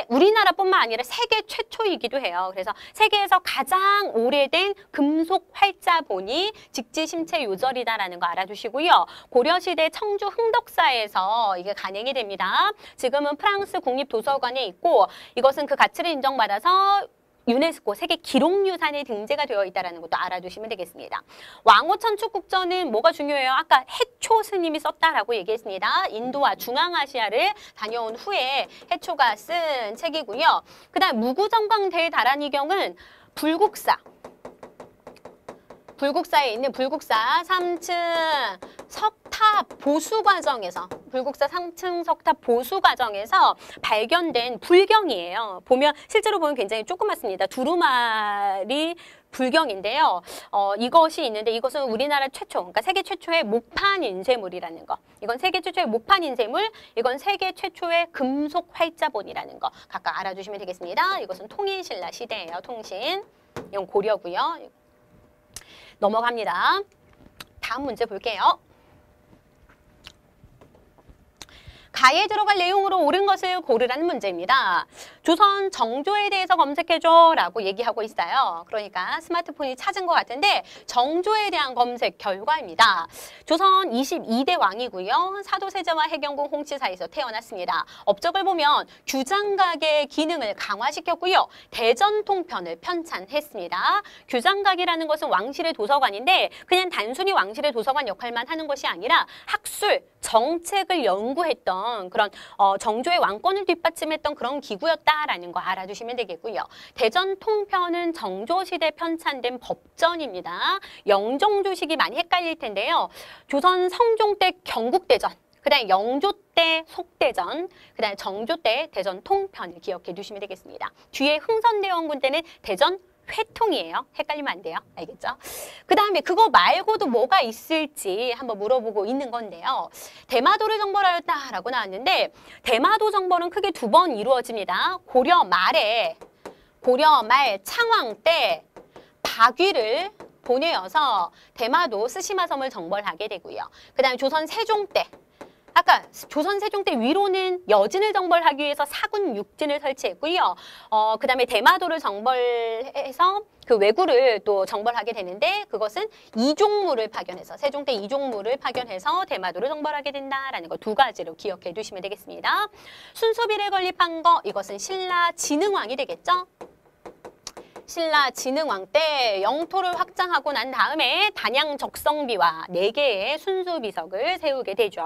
우리나라뿐만 아니라 세계 최초이기도 해요. 그래서 세계에서 가장 오래된 금속 활자본이 직지심체 요절이다라는 거 알아두시고요. 고려시대 청주 흥덕사에서 이게 간행이 됩니다. 지금은 프랑스 국립도서관에 있고 이것은 그 가치를 인정받아서 유네스코 세계 기록유산에 등재가 되어 있다는 것도 알아두시면 되겠습니다. 왕호천축국전은 뭐가 중요해요? 아까 해초 스님이 썼다라고 얘기했습니다. 인도와 중앙아시아를 다녀온 후에 해초가 쓴 책이고요. 그 다음 무구정강 대다란이경은 불국사에 있는 불국사 3층 석탑 보수 과정에서 불국사 3층 석탑 보수 과정에서 발견된 불경이에요. 실제로 보면 굉장히 조그맣습니다. 두루마리 불경인데요. 이것이 있는데 이것은 우리나라 최초, 그러니까 세계 최초의 목판 인쇄물이라는 거. 이건 세계 최초의 목판 인쇄물, 이건 세계 최초의 금속 활자본이라는 거. 각각 알아두시면 되겠습니다. 이것은 통일신라 시대예요. 통신. 이건 고려고요. 넘어갑니다. 다음 문제 볼게요. 가에 들어갈 내용으로 옳은 것을 고르라는 문제입니다. 조선 정조에 대해서 검색해줘 라고 얘기하고 있어요. 그러니까 스마트폰이 찾은 것 같은데 정조에 대한 검색 결과입니다. 조선 22대 왕이고요. 사도세자와 해경궁 홍치 사이에서 태어났습니다. 업적을 보면 규장각의 기능을 강화시켰고요. 대전통편을 편찬했습니다. 규장각이라는 것은 왕실의 도서관인데 그냥 단순히 왕실의 도서관 역할만 하는 것이 아니라 학술, 정책을 연구했던 그런 정조의 왕권을 뒷받침했던 그런 기구였다라는 거 알아두시면 되겠고요. 대전통편은 정조시대 편찬된 법전입니다. 영종조식이 많이 헷갈릴 텐데요. 조선 성종 때 경국대전, 그 다음에 영조 때 속대전, 그 다음에 정조 때 대전통편을 기억해 두시면 되겠습니다. 뒤에 흥선대원군 때는 대전 회통이에요. 헷갈리면 안 돼요. 알겠죠? 그 다음에 그거 말고도 뭐가 있을지 한번 물어보고 있는 건데요. 대마도를 정벌하였다라고 나왔는데 대마도 정벌은 크게 두 번 이루어집니다. 고려 말 창왕 때 박위를 보내어서 대마도 스시마섬을 정벌하게 되고요. 그 다음에 조선 세종 때 아까 조선 세종 때 위로는 여진을 정벌하기 위해서 사군 육진을 설치했고요. 그 다음에 대마도를 정벌해서 그 왜구를 또 정벌하게 되는데 그것은 이종무를 파견해서 세종 때 이종무를 파견해서 대마도를 정벌하게 된다라는 거 두 가지로 기억해 두시면 되겠습니다. 순수비를 건립한 거 이것은 신라 진흥왕이 되겠죠. 신라 진흥왕 때 영토를 확장하고 난 다음에 단양 적성비와 4개의 순수비석을 세우게 되죠.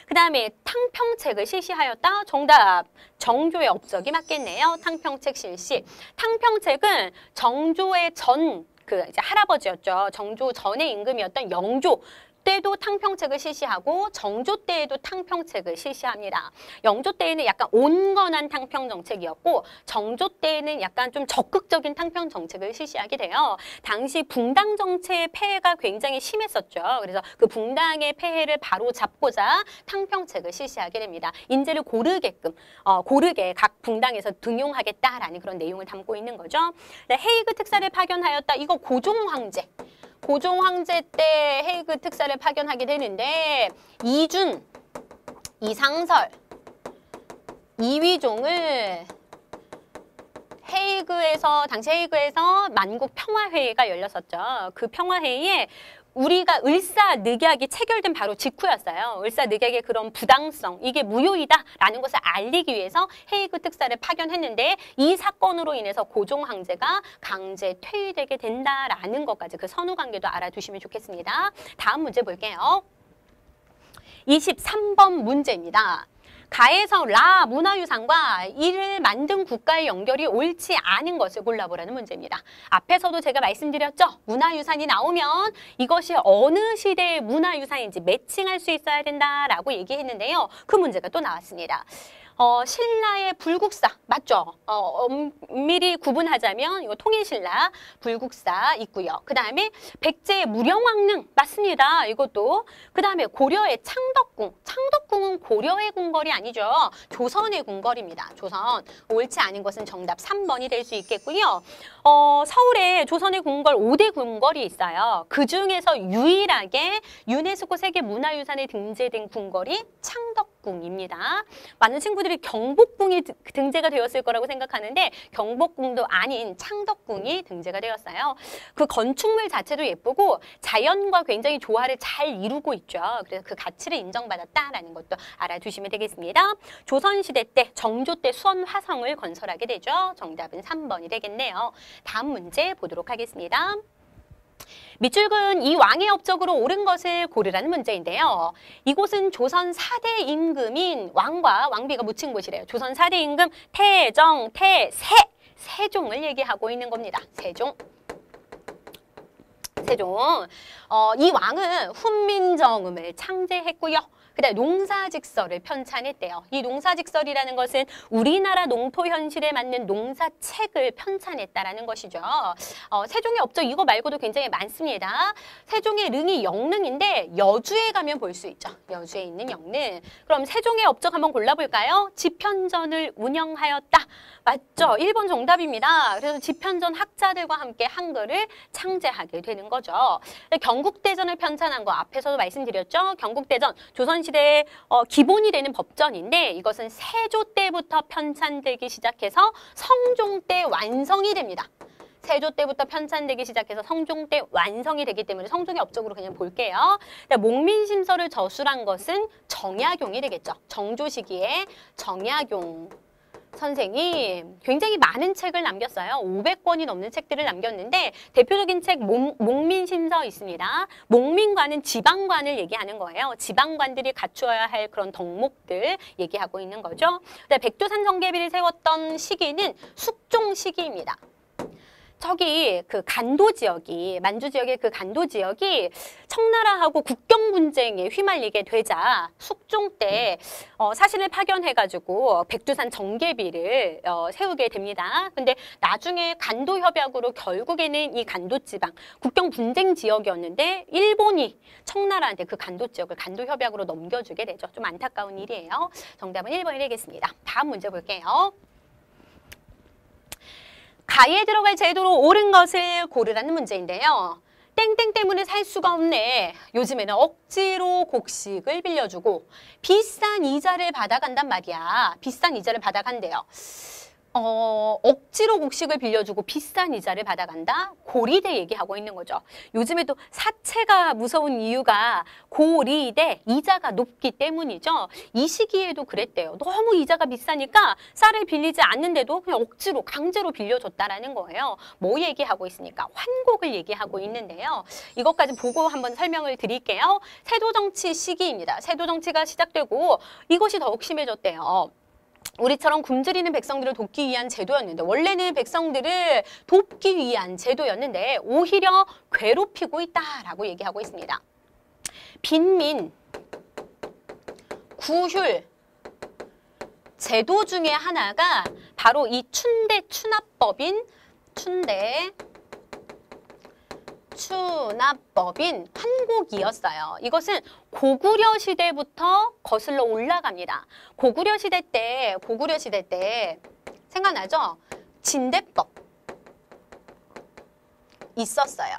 그 다음에 탕평책을 실시하였다. 정답. 정조의 업적이 맞겠네요. 탕평책 실시. 탕평책은 정조의 이제 할아버지였죠. 정조 전의 임금이었던 영조 때도 탕평책을 실시하고 정조 때에도 탕평책을 실시합니다. 영조 때에는 약간 온건한 탕평 정책이었고 정조 때에는 약간 좀 적극적인 탕평 정책을 실시하게 돼요. 당시 붕당 정체의 폐해가 굉장히 심했었죠. 그래서 그 붕당의 폐해를 바로 잡고자 탕평책을 실시하게 됩니다. 인재를 고르게 각 붕당에서 등용하겠다라는 그런 내용을 담고 있는 거죠. 헤이그 특사를 파견하였다. 이거 고종 황제 때 헤이그 특사를 파견하게 되는데 이준, 이상설, 이휘종을 당시 헤이그에서 만국 평화회의가 열렸었죠. 그 평화회의에 우리가 을사늑약이 체결된 바로 직후였어요. 을사늑약의 그런 부당성, 이게 무효이다라는 것을 알리기 위해서 헤이그 특사를 파견했는데 이 사건으로 인해서 고종 황제가 강제 퇴위되게 된다라는 것까지 그 선후 관계도 알아두시면 좋겠습니다. 다음 문제 볼게요. 23번 문제입니다. 가에서 라 문화유산과 이를 만든 국가의 연결이 옳지 않은 것을 골라보라는 문제입니다. 앞에서도 제가 말씀드렸죠. 문화유산이 나오면 이것이 어느 시대의 문화유산인지 매칭할 수 있어야 된다라고 얘기했는데요. 그 문제가 또 나왔습니다. 신라의 불국사 맞죠? 엄밀히 구분하자면 이거 통일신라 불국사 있고요. 그 다음에 백제의 무령왕릉 맞습니다. 이것도 그 다음에 고려의 창덕궁은 고려의 궁궐이 아니죠. 조선의 궁궐입니다. 조선. 옳지 않은 것은 정답 3번이 될 수 있겠고요. 서울에 조선의 궁궐 5대 궁궐이 있어요. 그 중에서 유일하게 유네스코 세계문화유산에 등재된 궁궐이 창덕궁 창덕궁입니다. 많은 친구들이 경복궁이 등재가 되었을 거라고 생각하는데 경복궁도 아닌 창덕궁이 등재가 되었어요. 그 건축물 자체도 예쁘고 자연과 굉장히 조화를 잘 이루고 있죠. 그래서 그 가치를 인정받았다라는 것도 알아두시면 되겠습니다. 조선시대 때 정조 때 수원 화성을 건설하게 되죠. 정답은 3번이 되겠네요. 다음 문제 보도록 하겠습니다. 밑줄근 이 왕의 업적으로 옳은 것을 고르라는 문제인데요. 이곳은 조선 4대 임금인 왕과 왕비가 묻힌 곳이래요. 조선 4대 임금 태정, 태세, 세종을 얘기하고 있는 겁니다. 세종. 이 왕은 훈민정음을 창제했고요. 그다음에 농사직설을 편찬했대요. 이 농사직설이라는 것은 우리나라 농토 현실에 맞는 농사책을 편찬했다라는 것이죠. 세종의 업적 이거 말고도 굉장히 많습니다. 세종의 릉이 영릉인데 여주에 가면 볼 수 있죠. 여주에 있는 영릉. 그럼 세종의 업적 한번 골라볼까요? 집현전을 운영하였다. 맞죠? 1번 정답입니다. 그래서 집현전 학자들과 함께 한글을 창제하게 되는 거죠. 경국대전을 편찬한 거 앞에서도 말씀드렸죠. 경국대전 조선시대의 기본이 되는 법전인데 이것은 세조 때부터 편찬되기 시작해서 성종 때 완성이 됩니다. 세조 때부터 편찬되기 시작해서 성종 때 완성이 되기 때문에 성종의 업적으로 그냥 볼게요. 목민심서를 저술한 것은 정약용이 되겠죠. 정조 시기에 정약용 선생이 굉장히 많은 책을 남겼어요. 500권이 넘는 책들을 남겼는데 대표적인 책 목민심서 있습니다. 목민관은 지방관을 얘기하는 거예요. 지방관들이 갖추어야 할 그런 덕목들 얘기하고 있는 거죠. 백두산 정계비를 세웠던 시기는 숙종 시기입니다. 저기 그 간도 지역이 만주 지역의 그 간도 지역이 청나라하고 국경 분쟁에 휘말리게 되자 숙종 때 사신을 파견해가지고 백두산 정계비를 세우게 됩니다. 근데 나중에 간도 협약으로 결국에는 이 간도 지방 국경 분쟁 지역이었는데 일본이 청나라한테 그 간도 지역을 간도 협약으로 넘겨주게 되죠. 좀 안타까운 일이에요. 정답은 1번이 되겠습니다. 다음 문제 볼게요. 가에 들어갈 제도로 옳은 것을 고르라는 문제인데요. 땡땡 때문에 살 수가 없네. 요즘에는 억지로 곡식을 빌려주고 비싼 이자를 받아간단 말이야. 비싼 이자를 받아간대요. 억지로 곡식을 빌려주고 비싼 이자를 받아간다? 고리대 얘기하고 있는 거죠. 요즘에도 사채가 무서운 이유가 고리대, 이자가 높기 때문이죠. 이 시기에도 그랬대요. 너무 이자가 비싸니까 쌀을 빌리지 않는데도 그냥 억지로 강제로 빌려줬다라는 거예요. 뭐 얘기하고 있습니까? 환곡을 얘기하고 있는데요. 이것까지 보고 한번 설명을 드릴게요. 세도정치 시기입니다. 세도정치가 시작되고 이것이 더욱 심해졌대요. 우리처럼 굶주리는 백성들을 돕기 위한 제도였는데 원래는 백성들을 돕기 위한 제도였는데 오히려 괴롭히고 있다라고 얘기하고 있습니다. 빈민, 구휼 제도 중에 하나가 바로 이 춘대 추납법인 추납법인 환곡이었어요. 이것은 고구려 시대부터 거슬러 올라갑니다. 고구려 시대 때 생각나죠? 진대법 있었어요.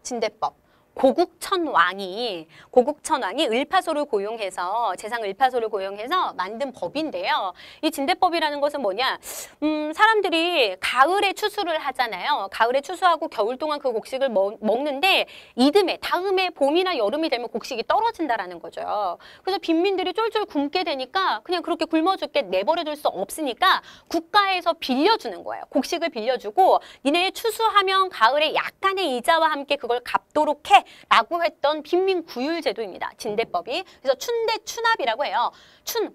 진대법. 고국천왕이 을파소를 고용해서 재상 을파소를 고용해서 만든 법인데요. 이 진대법이라는 것은 뭐냐? 사람들이 가을에 추수를 하잖아요. 가을에 추수하고 겨울 동안 그 곡식을 먹는데 이듬해 다음에 봄이나 여름이 되면 곡식이 떨어진다라는 거죠. 그래서 빈민들이 쫄쫄 굶게 되니까 그냥 그렇게 굶어 죽게 내버려둘 수 없으니까 국가에서 빌려주는 거예요. 곡식을 빌려주고 니네 추수하면 가을에 약간의 이자와 함께 그걸 갚도록 해 라고 했던 빈민구휼제도입니다. 진대법이. 그래서 춘대 추납이라고 해요.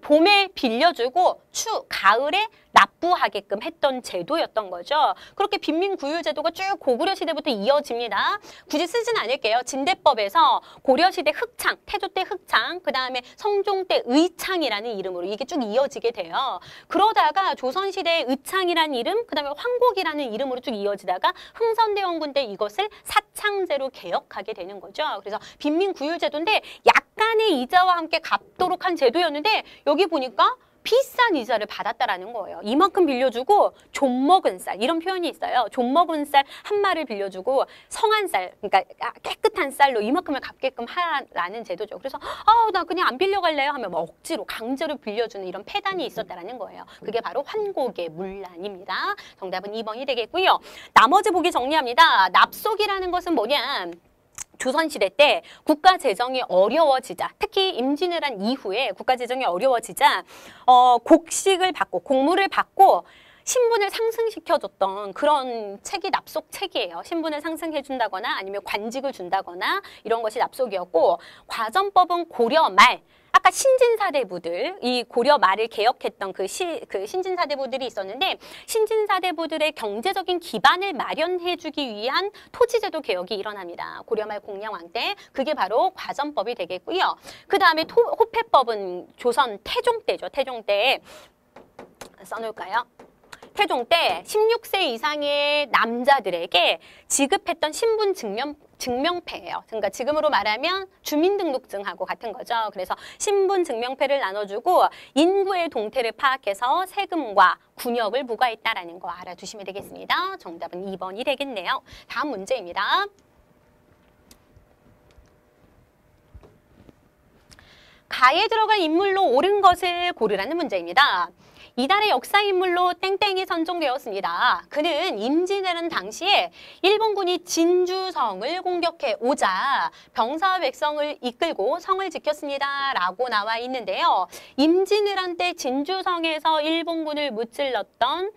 봄에 빌려주고 가을에 납부하게끔 했던 제도였던 거죠. 그렇게 빈민구휼제도가 쭉 고구려 시대부터 이어집니다. 굳이 쓰진 않을게요. 진대법에서 고려 시대 흑창, 태조 때 흑창, 그 다음에 성종 때 의창이라는 이름으로 이게 쭉 이어지게 돼요. 그러다가 조선 시대의 의창이라는 이름, 그 다음에 황곡이라는 이름으로 쭉 이어지다가 흥선대원군 때 이것을 사창제로 개혁하게 되는 거죠. 그래서 빈민구휼제도인데 약간의 이자와 함께 갚도록 한 제도였는데 여기 보니까 비싼 이자를 받았다라는 거예요. 이만큼 빌려주고 좀 먹은 쌀 이런 표현이 있어요. 좀 먹은 쌀 한 마리를 빌려주고 성한 쌀, 그러니까 깨끗한 쌀로 이만큼을 갚게끔 하라는 제도죠. 그래서 나 그냥 안 빌려갈래요 하면 뭐 억지로 강제로 빌려주는 이런 폐단이 있었다라는 거예요. 그게 바로 환곡의 문란입니다. 정답은 2번이 되겠고요. 나머지 보기 정리합니다. 납속이라는 것은 뭐냐? 조선시대 때 국가 재정이 어려워지자, 특히 임진왜란 이후에 국가 재정이 어려워지자 곡식을 받고 곡물을 받고 신분을 상승시켜줬던 그런 책이 납속책이에요. 신분을 상승해준다거나 아니면 관직을 준다거나 이런 것이 납속이었고, 과전법은 고려 말, 아까 신진사대부들, 이 고려 말을 개혁했던 그 신진사대부들이 있었는데, 신진사대부들의 경제적인 기반을 마련해주기 위한 토지제도 개혁이 일어납니다. 고려 말 공양왕 때. 그게 바로 과전법이 되겠고요. 그 다음에 호패법은 조선 태종 때죠. 태종 때 써놓을까요? 태종 때 16세 이상의 남자들에게 지급했던 신분 증명패예요. 그러니까 지금으로 말하면 주민등록증하고 같은 거죠. 그래서 신분 증명패를 나눠주고 인구의 동태를 파악해서 세금과 군역을 부과했다라는 거 알아두시면 되겠습니다. 정답은 2번이 되겠네요. 다음 문제입니다. 가에 들어갈 인물로 옳은 것을 고르라는 문제입니다. 이달의 역사 인물로 땡땡이 선정되었습니다. 그는 임진왜란 당시에 일본군이 진주성을 공격해 오자 병사와 백성을 이끌고 성을 지켰습니다. 라고 나와 있는데요. 임진왜란 때 진주성에서 일본군을 무찔렀던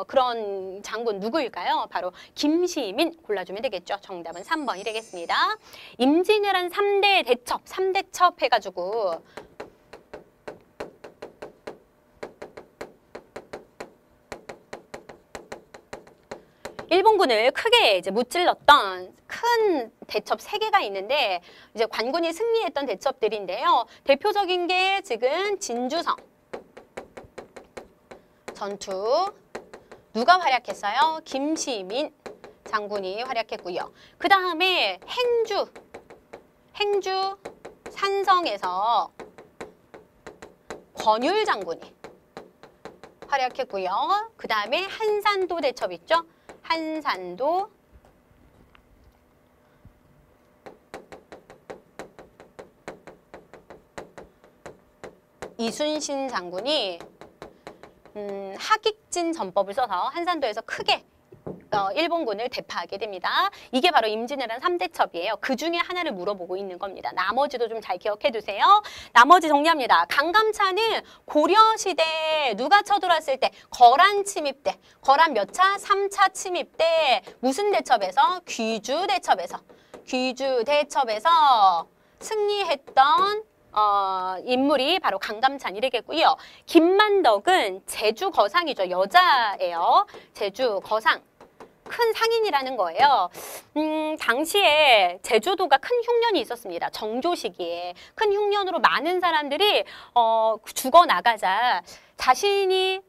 그런 장군 누구일까요? 바로 김시민 골라주면 되겠죠. 정답은 3번이 되겠습니다. 임진왜란 3대 대첩, 3대첩 해가지고 일본군을 크게 이제 무찔렀던 큰 대첩 3개가 있는데, 이제 관군이 승리했던 대첩들인데요. 대표적인 게 지금 진주성 전투. 누가 활약했어요? 김시민 장군이 활약했고요. 그 다음에 행주 산성에서 권율 장군이 활약했고요. 그 다음에 한산도 대첩 있죠? 한산도, 이순신 장군이 하깃진 전법을 써서 한산도에서 크게 일본군을 대파하게 됩니다. 이게 바로 임진왜란 3대첩이에요. 그 중에 하나를 물어보고 있는 겁니다. 나머지도 좀 잘 기억해 두세요. 나머지 정리합니다. 강감찬은 고려시대에 누가 쳐들어왔을 때? 거란 침입 때. 거란 몇 차? 3차 침입 때. 무슨 대첩에서? 귀주 대첩에서 승리했던 인물이 바로 강감찬이 되겠고요. 김만덕은 제주 거상이죠. 여자예요. 제주 거상. 큰 상인이라는 거예요. 당시에 제주도가 큰 흉년이 있었습니다. 정조 시기에. 큰 흉년으로 많은 사람들이 죽어나가자 자신이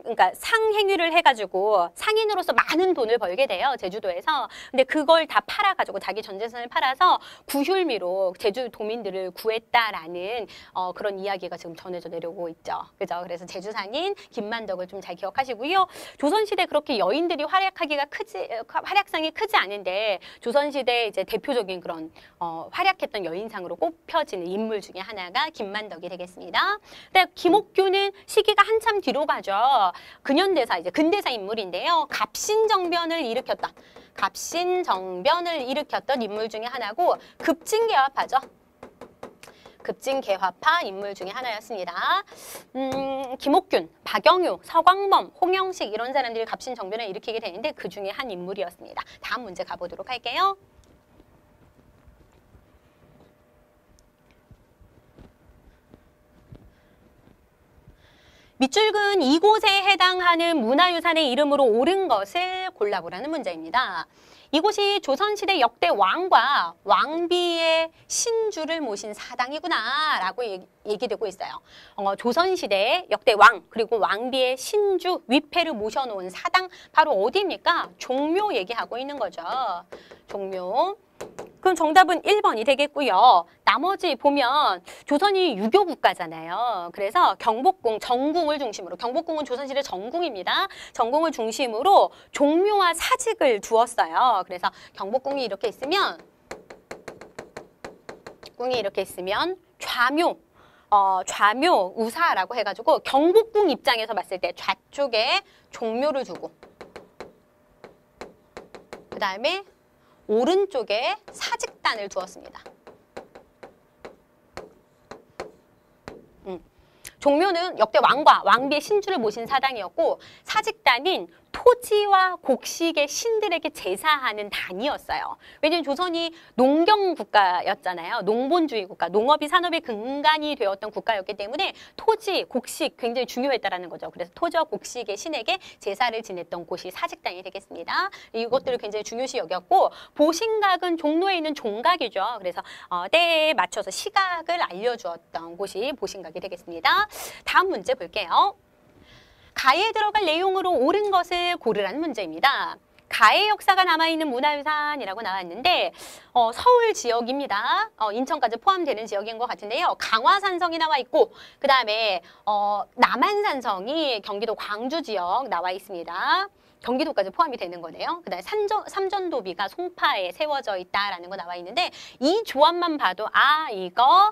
그러니까 상행위를 해가지고 상인으로서 많은 돈을 벌게 돼요. 제주도에서. 근데 그걸 다 팔아가지고 자기 전 재산을 팔아서 구휼미로 제주 도민들을 구했다라는 그런 이야기가 지금 전해져 내려오고 있죠. 그죠? 그래서 제주 상인 김만덕을 좀 잘 기억하시고요. 조선시대 그렇게 여인들이 활약상이 크지 않은데 조선시대 이제 대표적인 그런 활약했던 여인상으로 꼽혀지는 인물 중에 하나가 김만덕이 되겠습니다. 근데 김옥규는 시기가 한참 뒤로 가죠. 근현대사, 이제 근대사 인물인데요. 갑신정변을 일으켰던 인물 중에 하나고 급진개화파죠. 급진개화파 인물 중에 하나였습니다. 김옥균, 박영유, 서광범, 홍영식 이런 사람들이 갑신정변을 일으키게 되는데 그 중에 한 인물이었습니다. 다음 문제 가보도록 할게요. 밑줄근 이곳에 해당하는 문화유산의 이름으로 옳은 것을 골라보라는 문제입니다. 이곳이 조선시대 역대 왕과 왕비의 신주를 모신 사당이구나 라고 얘기되고 있어요. 조선시대 역대 왕 그리고 왕비의 신주 위패를 모셔놓은 사당 바로 어디입니까? 종묘 얘기하고 있는 거죠. 종묘. 그럼 정답은 1번이 되겠고요. 나머지 보면 조선이 유교 국가잖아요. 그래서 경복궁, 정궁을 중심으로, 경복궁은 조선시대 정궁입니다. 정궁을 중심으로 종묘와 사직을 두었어요. 그래서 경복궁이 이렇게 있으면, 좌묘, 좌묘, 우사라고 해가지고 경복궁 입장에서 봤을 때 좌쪽에 종묘를 두고, 그 다음에 오른쪽에 사직단을 두었습니다. 종묘는 역대 왕과 왕비의 신주를 모신 사당이었고, 사직단인 토지와 곡식의 신들에게 제사하는 단이었어요. 왜냐하면 조선이 농경 국가였잖아요. 농본주의 국가, 농업이 산업의 근간이 되었던 국가였기 때문에 토지, 곡식 굉장히 중요했다라는 거죠. 그래서 토지와 곡식의 신에게 제사를 지냈던 곳이 사직단이 되겠습니다. 이것들을 굉장히 중요시 여겼고, 보신각은 종로에 있는 종각이죠. 그래서 때에 맞춰서 시각을 알려주었던 곳이 보신각이 되겠습니다. 다음 문제 볼게요. 가에 들어갈 내용으로 옳은 것을 고르라는 문제입니다. 가의 역사가 남아있는 문화유산이라고 나왔는데 서울 지역입니다. 인천까지 포함되는 지역인 것 같은데요. 강화산성이 나와 있고, 그 다음에 남한산성이 경기도 광주 지역 나와 있습니다. 경기도까지 포함이 되는 거네요. 그 다음에 삼전도비가 송파에 세워져 있다라는 거 나와 있는데, 이 조합만 봐도 이거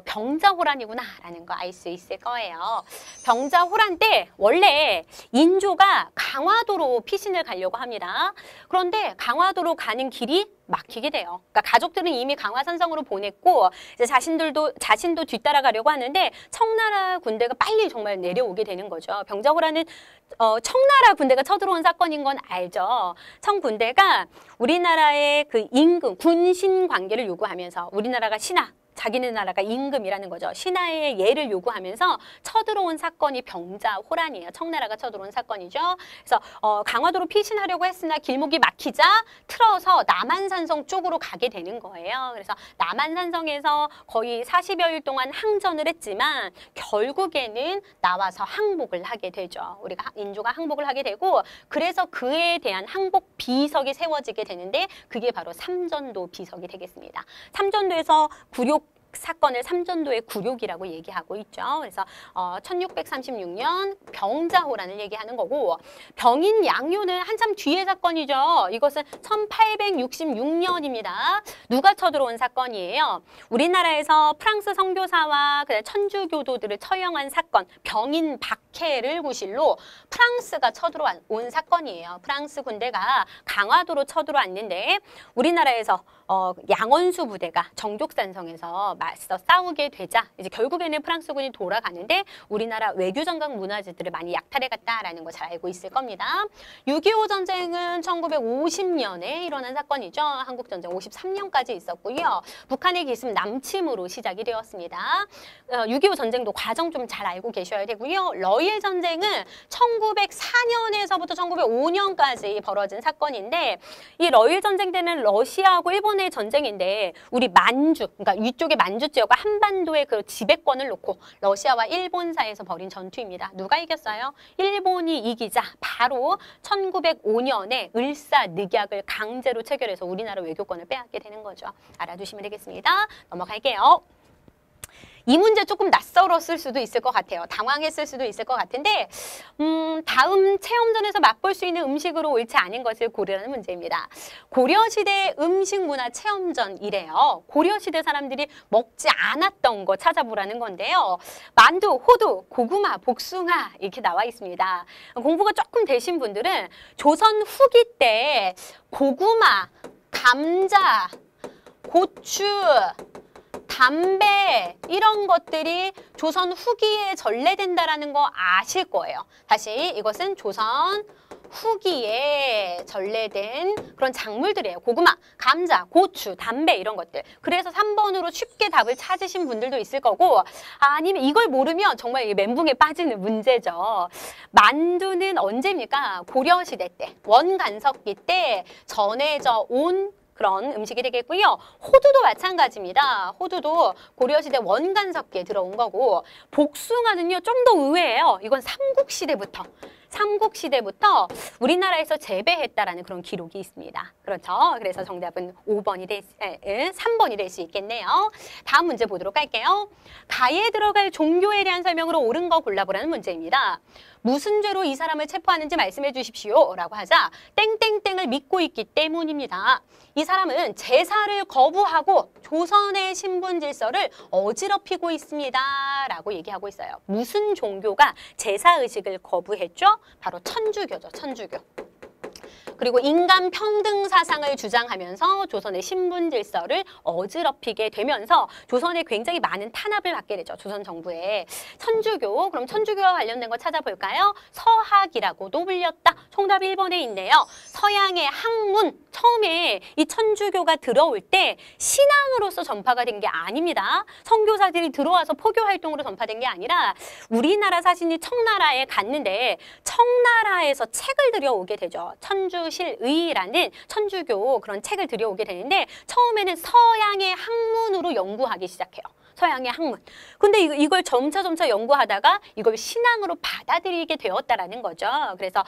병자호란이구나 라는 거 알 수 있을 거예요. 병자호란 때 원래 인조가 강화도로 피신을 가려고 합니다. 그런데 강화도로 가는 길이 막히게 돼요. 그러니까 가족들은 이미 강화산성으로 보냈고, 이제 자신도 뒤따라가려고 하는데 청나라 군대가 빨리 정말 내려오게 되는 거죠. 병자호란은 청나라 군대가 쳐들어온 사건인 건 알죠. 청군대가 우리나라의 그 임금, 군신 관계를 요구하면서, 우리나라가 신하, 자기네 나라가 임금이라는 거죠. 신하의 예를 요구하면서 쳐들어온 사건이 병자호란이에요. 청나라가 쳐들어온 사건이죠. 그래서 강화도로 피신하려고 했으나 길목이 막히자 틀어서 남한산성 쪽으로 가게 되는 거예요. 그래서 남한산성에서 거의 40여일 동안 항전을 했지만 결국에는 나와서 항복을 하게 되죠. 우리가 인조가 항복을 하게 되고, 그래서 그에 대한 항복 비석이 세워지게 되는데, 그게 바로 삼전도 비석이 되겠습니다. 삼전도에서 굴욕 사건을 삼전도의 굴욕이라고 얘기하고 있죠. 그래서 1636년 병자호란을 얘기하는 거고, 병인 양요는 한참 뒤의 사건이죠. 이것은 1866년입니다. 누가 쳐들어온 사건이에요? 우리나라에서 프랑스 선교사와 천주교도들을 처형한 사건, 병인 박해를 구실로 프랑스가 쳐들어온 사건이에요. 프랑스 군대가 강화도로 쳐들어왔는데, 우리나라에서 양원수 부대가 정족산성에서 맞서 싸우게 되자 이제 결국에는 프랑스군이 돌아가는데, 우리나라 외교장각 문화재들을 많이 약탈해갔다라는 거 잘 알고 있을 겁니다. 6.25 전쟁은 1950년에 일어난 사건이죠. 한국전쟁 53년까지 있었고요. 북한의 기습 남침으로 시작이 되었습니다. 6.25 전쟁도 과정 좀 잘 알고 계셔야 되고요. 러일 전쟁은 1904년에서부터 1905년까지 벌어진 사건인데, 이 러일 전쟁 때는 러시아하고 일본의 전쟁인데, 우리 만주, 그러니까 위쪽에 만주 지역과 한반도의 그 지배권을 놓고 러시아와 일본 사이에서 벌인 전투입니다. 누가 이겼어요? 일본이 이기자 바로 1905년에 을사늑약을 강제로 체결해서 우리나라 외교권을 빼앗게 되는 거죠. 알아두시면 되겠습니다. 넘어갈게요. 이 문제 조금 낯설었을 수도 있을 것 같아요. 당황했을 수도 있을 것 같은데, 다음 체험전에서 맛볼 수 있는 음식으로 옳지 않은 것을 고르라는 문제입니다. 고려시대 음식문화 체험전이래요. 고려시대 사람들이 먹지 않았던 거 찾아보라는 건데요. 만두, 호두, 고구마, 복숭아 이렇게 나와 있습니다. 공부가 조금 되신 분들은 조선 후기 때 고구마, 감자, 고추, 담배 이런 것들이 조선 후기에 전래된다라는 거 아실 거예요. 다시 이것은 조선 후기에 전래된 그런 작물들이에요. 고구마, 감자, 고추, 담배 이런 것들. 그래서 3번으로 쉽게 답을 찾으신 분들도 있을 거고, 아니면 이걸 모르면 정말 멘붕에 빠지는 문제죠. 만두는 언제입니까? 고려시대 때, 원간석기 때 전해져 온 그런 음식이 되겠고요. 호두도 마찬가지입니다. 호두도 고려시대 원간섭기에 들어온 거고 복숭아는요 좀 더 의외예요. 이건 삼국시대부터 우리나라에서 재배했다라는 그런 기록이 있습니다. 그렇죠? 그래서 정답은 3번이 될 수 있겠네요. 다음 문제 보도록 할게요. 가에 들어갈 종교에 대한 설명으로 옳은 거 골라보라는 문제입니다. 무슨 죄로 이 사람을 체포하는지 말씀해 주십시오 라고 하자 땡땡땡을 믿고 있기 때문입니다. 이 사람은 제사를 거부하고 조선의 신분 질서를 어지럽히고 있습니다 라고 얘기하고 있어요. 무슨 종교가 제사의식을 거부했죠? 바로 천주교죠. 천주교. 그리고 인간 평등 사상을 주장하면서 조선의 신분 질서를 어지럽히게 되면서 조선에 굉장히 많은 탄압을 받게 되죠. 조선 정부에. 천주교, 그럼 천주교와 관련된 거 찾아볼까요? 서학이라고도 불렸다. 정답 1번에 있네요. 서양의 학문, 처음에 이 천주교가 들어올 때 신앙으로서 전파가 된 게 아닙니다. 선교사들이 들어와서 포교 활동으로 전파된 게 아니라 우리나라 사신이 청나라에 갔는데 청나라에서 책을 들여오게 되죠. 천주실의라는 천주교 그런 책을 들여오게 되는데 처음에는 서양의 학문으로 연구하기 시작해요. 서양의 학문. 근데 이걸 점차 연구하다가 이걸 신앙으로 받아들이게 되었다라는 거죠. 그래서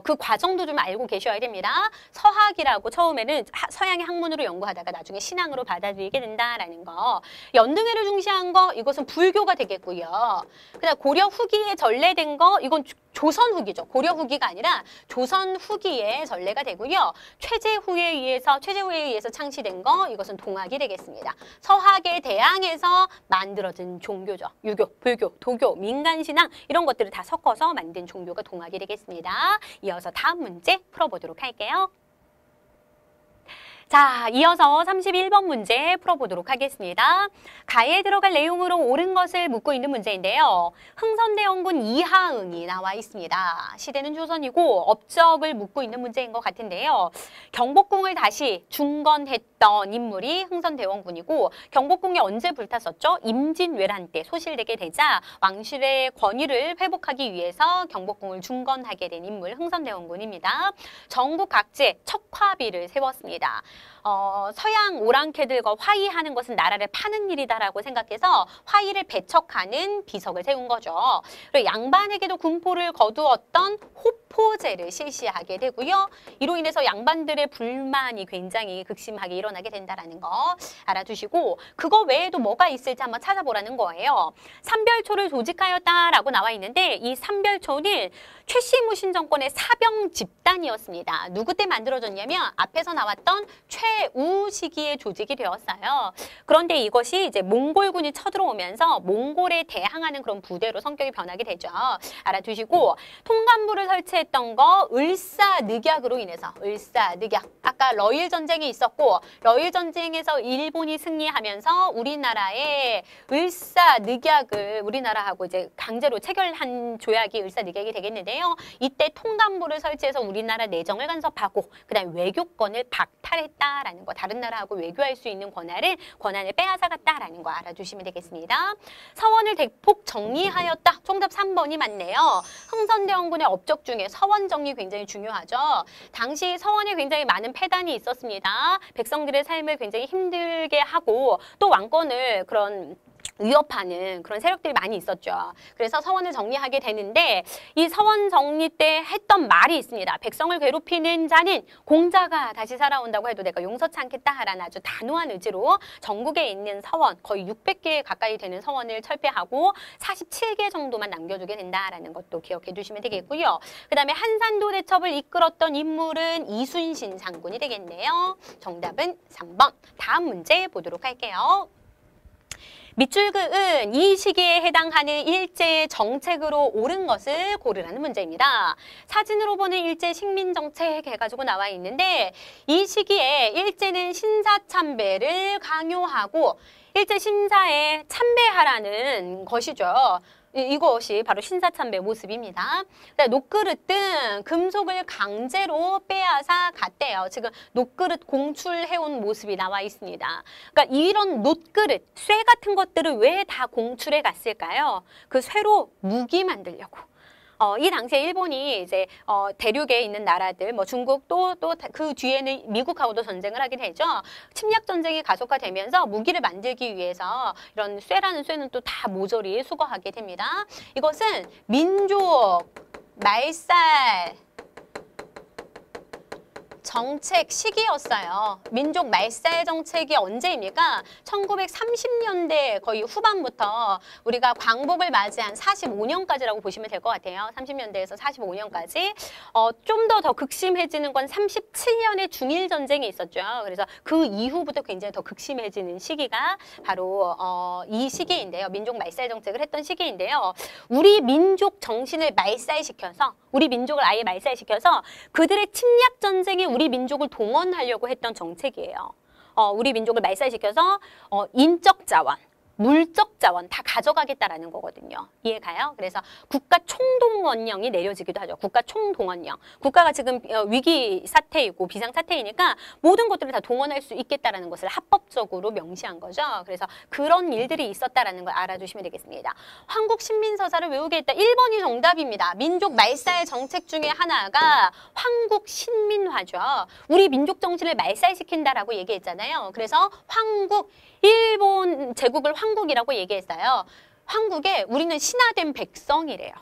그 과정도 좀 알고 계셔야 됩니다. 서학이라고 처음에는 서양의 학문으로 연구하다가 나중에 신앙으로 받아들이게 된다라는 거. 연등회를 중시한 거 이것은 불교가 되겠고요. 그다음 고려 후기에 전래된 거 이건 조선 후기죠. 고려 후기가 아니라 조선 후기의 전래가 되고요. 최재후에 의해서 창시된 거 이것은 동학이 되겠습니다. 서학에 대항해서 만들어진 종교죠. 유교, 불교, 도교, 민간신앙 이런 것들을 다 섞어서 만든 종교가 동학이 되겠습니다. 이어서 다음 문제 풀어보도록 할게요. 자, 이어서 31번 문제 풀어보도록 하겠습니다. 가에 들어갈 내용으로 옳은 것을 묻고 있는 문제인데요. 흥선대원군 이하응이 나와 있습니다. 시대는 조선이고 업적을 묻고 있는 문제인 것 같은데요. 경복궁을 다시 중건했던 인물이 흥선대원군이고 경복궁이 언제 불탔었죠? 임진왜란 때 소실되게 되자 왕실의 권위를 회복하기 위해서 경복궁을 중건하게 된 인물 흥선대원군입니다. 전국 각지에 척화비를 세웠습니다. 서양 오랑캐들과 화의하는 것은 나라를 파는 일이다라고 생각해서 화의를 배척하는 비석을 세운 거죠. 그리고 양반에게도 군포를 거두었던 호포제를 실시하게 되고요. 이로 인해서 양반들의 불만이 굉장히 극심하게 일어나게 된다는 거 알아두시고 그거 외에도 뭐가 있을지 한번 찾아보라는 거예요. 삼별초를 조직하였다라고 나와 있는데 이 삼별초는 최씨무신 정권의 사병 집단이었습니다. 누구 때 만들어졌냐면 앞에서 나왔던 최우 시기에 조직이 되었어요. 그런데 이것이 이제 몽골군이 쳐들어오면서 몽골에 대항하는 그런 부대로 성격이 변하게 되죠. 알아두시고 통감부를 설치했던 거 을사늑약으로 인해서 을사늑약 아까 러일 전쟁이 있었고 러일 전쟁에서 일본이 승리하면서 우리나라의 을사늑약을 우리나라하고 이제 강제로 체결한 조약이 을사늑약이 되겠는데요. 이때 통감부를 설치해서 우리나라 내정을 간섭하고 그다음 외교권을 박탈했다라는 거. 다른 나라하고 외교할 수 있는 권한을 빼앗아갔다라는 거 알아두시면 되겠습니다. 서원을 대폭 정리하였다. 정답 3번이 맞네요. 흥선대원군의 업적 중에 서원 정리 굉장히 중요하죠. 당시 서원에 굉장히 많은 폐단이 있었습니다. 백성들의 삶을 굉장히 힘들게 하고 또 왕권을 위협하는 그런 세력들이 많이 있었죠. 그래서 서원을 정리하게 되는데 이 서원 정리 때 했던 말이 있습니다. 백성을 괴롭히는 자는 공자가 다시 살아온다고 해도 내가 용서치 않겠다라는 아주 단호한 의지로 전국에 있는 서원 거의 600개 가까이 되는 서원을 철폐하고 47개 정도만 남겨두게 된다라는 것도 기억해 두시면 되겠고요. 그 다음에 한산도 대첩을 이끌었던 인물은 이순신 장군이 되겠네요. 정답은 3번. 다음 문제 보도록 할게요. 밑줄 그은 이 시기에 해당하는 일제의 정책으로 옳은 것을 고르라는 문제입니다. 사진으로 보는 일제 식민정책 해가지고 나와 있는데 이 시기에 일제는 신사참배를 강요하고 일제 신사에 참배하라는 것이죠. 이것이 바로 신사참배 모습입니다. 녹그릇 등 금속을 강제로 빼앗아 갔대요. 지금 녹그릇 공출해온 모습이 나와 있습니다. 그러니까 이런 놋그릇, 쇠 같은 것들을 왜 다 공출해 갔을까요? 그 쇠로 무기 만들려고. 이 당시에 일본이 이제 대륙에 있는 나라들, 뭐 중국 또 그 뒤에는 미국하고도 전쟁을 하게 되죠. 침략 전쟁이 가속화되면서 무기를 만들기 위해서 이런 쇠라는 쇠는 또 다 모조리 수거하게 됩니다. 이것은 민족 말살 정책 시기였어요. 민족 말살 정책이 언제입니까? 1930년대 거의 후반부터 우리가 광복을 맞이한 45년까지라고 보시면 될 것 같아요. 30년대에서 45년까지. 좀 더 극심해지는 건 37년의 중일 전쟁이 있었죠. 그래서 그 이후부터 굉장히 더 극심해지는 시기가 바로 이 시기인데요. 민족 말살 정책을 했던 시기인데요. 우리 민족 정신을 말살시켜서 우리 민족을 아예 말살시켜서 그들의 침략 전쟁이 우리 민족을 동원하려고 했던 정책이에요. 우리 민족을 말살시켜서 인적 자원, 물적 자원 다 가져가겠다라는 거거든요. 이해가요? 그래서 국가 총동원령이 내려지기도 하죠. 국가 총동원령. 국가가 지금 위기 사태이고 비상 사태이니까 모든 것들을 다 동원할 수 있겠다라는 것을 합법적으로 명시한 거죠. 그래서 그런 일들이 있었다라는 걸 알아두시면 되겠습니다. 황국신민서사를 외우게 했다. 1번이 정답입니다. 민족 말살 정책 중에 하나가 황국신민화죠. 우리 민족 정신을 말살시킨다라고 얘기했잖아요. 그래서 황국, 일본 제국을 황국이라고 얘기했어요. 황국에 우리는 신하된 백성이래요.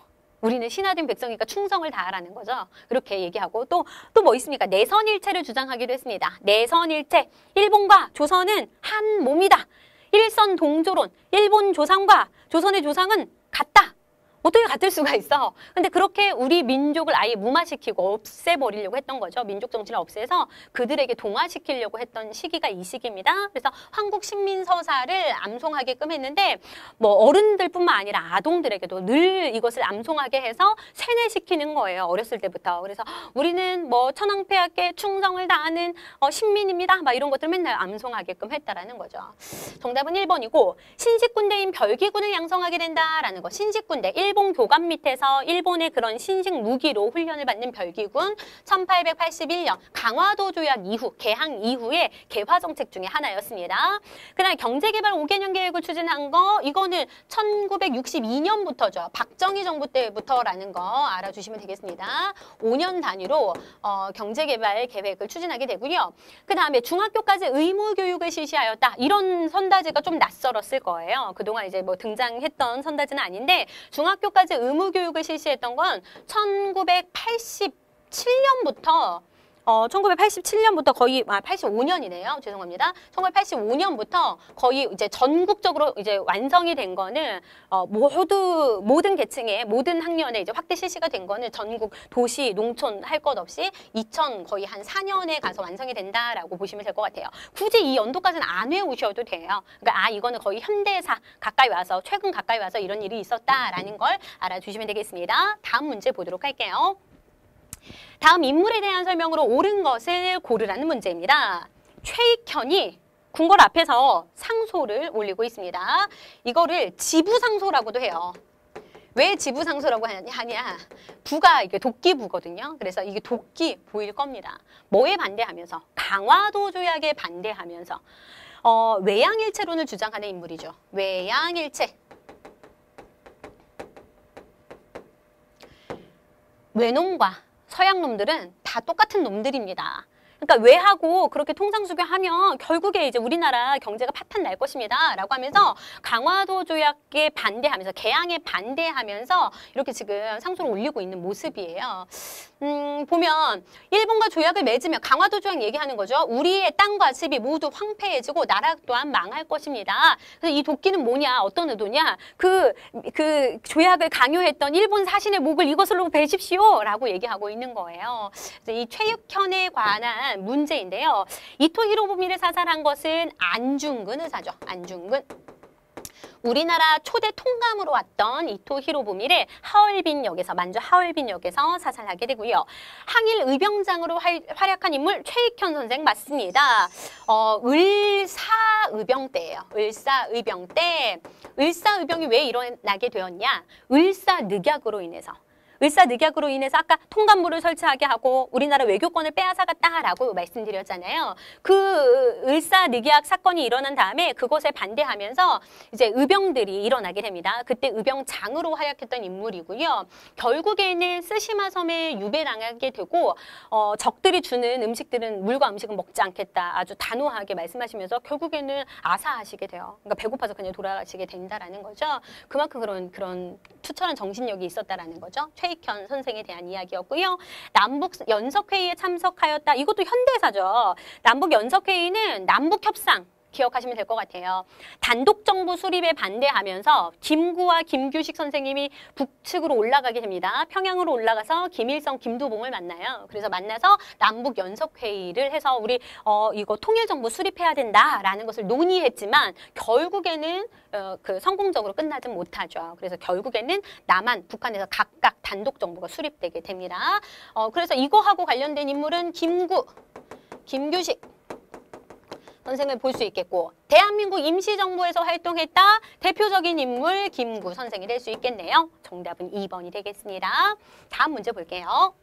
우리는 신하된 백성이니까 충성을 다하라는 거죠. 그렇게 얘기하고 또 뭐 있습니까? 내선일체를 주장하기도 했습니다. 내선일체, 일본과 조선은 한 몸이다. 일선동조론, 일본 조상과 조선의 조상은 같다. 어떻게 같을 수가 있어? 근데 그렇게 우리 민족을 아예 무마시키고 없애버리려고 했던 거죠. 민족 정신을 없애서 그들에게 동화시키려고 했던 시기가 이 시기입니다. 그래서 황국신민서사를 암송하게끔 했는데 뭐 어른들뿐만 아니라 아동들에게도 늘 이것을 암송하게 해서 세뇌시키는 거예요. 어렸을 때부터. 그래서 우리는 뭐 천황폐하께 충성을 다하는 신민입니다. 막 이런 것들 맨날 암송하게끔 했다라는 거죠. 정답은 1번이고 신식군대인 별기군을 양성하게 된다라는 거. 신식군대. 일본 교감 밑에서 일본의 그런 신식 무기로 훈련을 받는 별기군 1881년 강화도 조약 이후, 개항 이후의 개화 정책 중에 하나였습니다. 그다음에 경제개발 5개년 계획을 추진한 거 이거는 1962년부터죠. 박정희 정부 때부터라는 거 알아주시면 되겠습니다. 5년 단위로 경제개발 계획을 추진하게 되고요. 그다음에 중학교까지 의무교육을 실시하였다. 이런 선다지가 좀 낯설었을 거예요. 그동안 이제 뭐 등장했던 선다지는 아닌데 중학교까지 의무교육을 실시했던 건 1987년부터 거의 85년이네요. 죄송합니다. 1985년부터 거의 이제 전국적으로 이제 완성이 된 거는 모든 계층의 모든 학년에 이제 확대 실시가 된 거는 전국 도시 농촌 할 것 없이 2000 거의 한 4년에 가서 완성이 된다라고 보시면 될 것 같아요. 굳이 이 연도까지는 안 외우셔도 돼요. 그러니까 이거는 거의 현대사 가까이 와서 최근 가까이 와서 이런 일이 있었다라는 걸 알아주시면 되겠습니다. 다음 문제 보도록 할게요. 다음 인물에 대한 설명으로 옳은 것을 고르라는 문제입니다. 최익현이 궁궐 앞에서 상소를 올리고 있습니다. 이거를 지부상소라고도 해요. 왜 지부상소라고 하냐? 부가 이게 도끼부거든요. 그래서 이게 도끼부일 겁니다. 뭐에 반대하면서? 강화도 조약에 반대하면서 외양일체론을 주장하는 인물이죠. 외양일체. 외놈과 서양 놈들은 다 똑같은 놈들입니다. 그러니까 외하고 그렇게 통상수교하면 결국에 이제 우리나라 경제가 파탄 날 것입니다. 라고 하면서 강화도 조약에 반대하면서 개항에 반대하면서 이렇게 지금 상소를 올리고 있는 모습이에요. 보면 일본과 조약을 맺으면 강화도 조약 얘기하는 거죠. 우리의 땅과 집이 모두 황폐해지고 나라 또한 망할 것입니다. 그래서 이 도끼는 뭐냐? 어떤 의도냐? 그 조약을 강요했던 일본 사신의 목을 이것으로 베십시오. 라고 얘기하고 있는 거예요. 그래서 이 최익현에 관한 문제인데요. 이토 히로부미를 사살한 것은 안중근 의사죠. 안중근. 우리나라 초대 통감으로 왔던 이토 히로부미를 하얼빈역에서 만주 하얼빈역에서 사살하게 되고요. 항일 의병장으로 활약한 인물 최익현 선생 맞습니다. 을사의병 때예요. 을사의병 때. 을사의병이 왜 일어나게 되었냐? 을사늑약으로 인해서. 을사늑약으로 인해서 아까 통감부를 설치하게 하고 우리나라 외교권을 빼앗아갔다라고 말씀드렸잖아요. 그 을사늑약 사건이 일어난 다음에 그것에 반대하면서 이제 의병들이 일어나게 됩니다. 그때 의병장으로 활약했던 인물이고요. 결국에는 쓰시마 섬에 유배당하게 되고 적들이 주는 음식들은 물과 음식은 먹지 않겠다. 아주 단호하게 말씀하시면서 결국에는 아사하시게 돼요. 그러니까 배고파서 그냥 돌아가시게 된다라는 거죠. 그만큼 그런 투철한 정신력이 있었다라는 거죠. 최익현 선생에 대한 이야기였고요. 남북 연석회의에 참석하였다. 이것도 현대사죠. 남북 연석회의는 남북 협상. 기억하시면 될 것 같아요. 단독정부 수립에 반대하면서 김구와 김규식 선생님이 북측으로 올라가게 됩니다. 평양으로 올라가서 김일성, 김두봉을 만나요. 그래서 만나서 남북연석회의를 해서 우리 이거 통일정부 수립해야 된다라는 것을 논의했지만 결국에는 성공적으로 끝나진 못하죠. 그래서 결국에는 남한, 북한에서 각각 단독정부가 수립되게 됩니다. 그래서 이거하고 관련된 인물은 김구, 김규식 선생을 볼 수 있겠고 대한민국 임시정부에서 활동했다. 대표적인 인물 김구 선생이 될 수 있겠네요. 정답은 2번이 되겠습니다. 다음 문제 볼게요.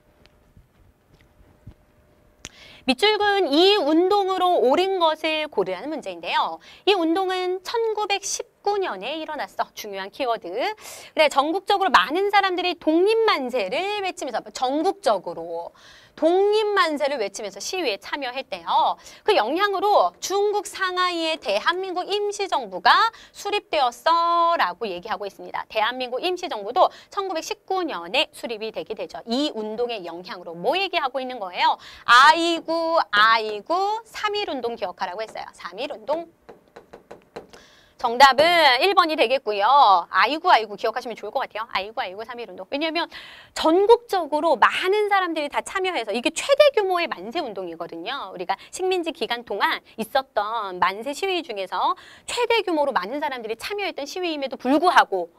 밑줄근 이 운동으로 옳은 것을 고르라는 문제인데요. 이 운동은 1919년에 일어났어. 중요한 키워드. 그래, 전국적으로 많은 사람들이 독립만세를 외치면서 전국적으로 독립만세를 외치면서 시위에 참여했대요. 그 영향으로 중국 상하이의 대한민국 임시정부가 수립되었어 라고 얘기하고 있습니다. 대한민국 임시정부도 1919년에 수립이 되게 되죠. 이 운동의 영향으로 뭐 얘기하고 있는 거예요? 아이고 3.1운동 기억하라고 했어요. 3.1운동. 정답은 1번이 되겠고요. 아이고 기억하시면 좋을 것 같아요. 아이고 3.1운동. 왜냐하면 전국적으로 많은 사람들이 다 참여해서 이게 최대 규모의 만세운동이거든요. 우리가 식민지 기간 동안 있었던 만세 시위 중에서 최대 규모로 많은 사람들이 참여했던 시위임에도 불구하고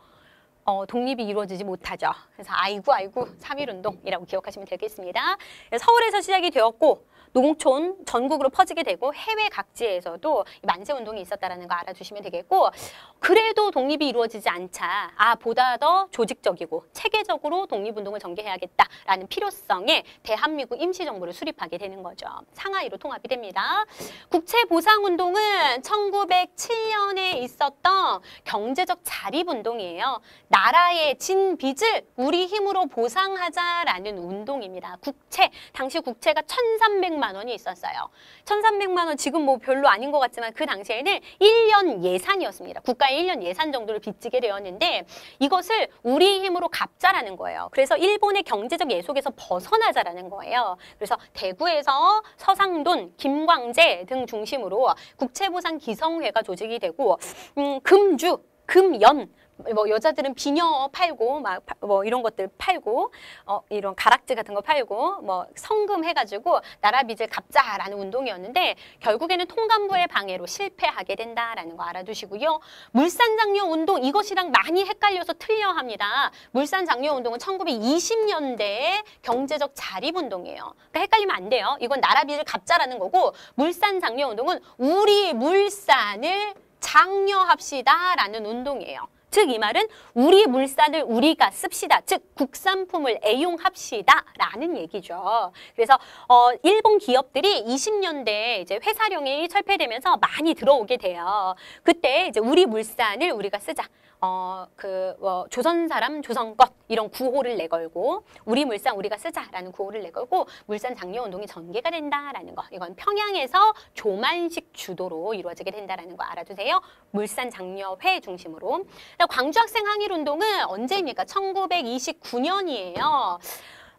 독립이 이루어지지 못하죠. 그래서 아이고 3.1운동이라고 기억하시면 되겠습니다. 서울에서 시작이 되었고 농촌 전국으로 퍼지게 되고 해외 각지에서도 만세운동이 있었다는 거 알아두시면 되겠고 그래도 독립이 이루어지지 않자 보다 더 조직적이고 체계적으로 독립운동을 전개해야겠다라는 필요성에 대한민국 임시정부를 수립하게 되는 거죠. 상하이로 통합이 됩니다. 국채보상운동은 1907년에 있었던 경제적 자립운동이에요. 나라의 진 빚을 우리 힘으로 보상하자라는 운동입니다. 국채, 당시 국채가 1,300만 원이 있었어요. 1,300만 원 지금 뭐 별로 아닌 것 같지만 그 당시에는 1년 예산이었습니다. 국가의 1년 예산 정도를 빚지게 되었는데 이것을 우리 힘으로 갚자라는 거예요. 그래서 일본의 경제적 예속에서 벗어나자라는 거예요. 그래서 대구에서 서상돈, 김광재 등 중심으로 국채보상 기성회가 조직이 되고 금주, 금연 뭐 여자들은 비녀 팔고 막 뭐 이런 것들 팔고 이런 가락지 같은 거 팔고 뭐 성금 해가지고 나라 빚을 갚자라는 운동이었는데 결국에는 통감부의 방해로 실패하게 된다라는 거 알아두시고요. 물산장려 운동 이것이랑 많이 헷갈려서 틀려합니다. 물산장려 운동은 1920년대의 경제적 자립운동이에요. 그러니까 헷갈리면 안 돼요. 이건 나라 빚을 갚자라는 거고 물산장려 운동은 우리 물산을 장려합시다라는 운동이에요. 즉 이 말은 우리 물산을 우리가 씁시다. 즉 국산품을 애용합시다 라는 얘기죠. 그래서 일본 기업들이 20년대에 이제 회사령이 철폐되면서 많이 들어오게 돼요. 그때 이제 우리 물산을 우리가 쓰자. 조선 사람 조선 것 이런 구호를 내걸고 우리 물산 우리가 쓰자라는 구호를 내걸고 물산 장려 운동이 전개가 된다라는 거. 이건 평양에서 조만식 주도로 이루어지게 된다라는 거 알아두세요. 물산 장려회 중심으로. 광주 학생 항일 운동은 언제입니까? 1929년이에요.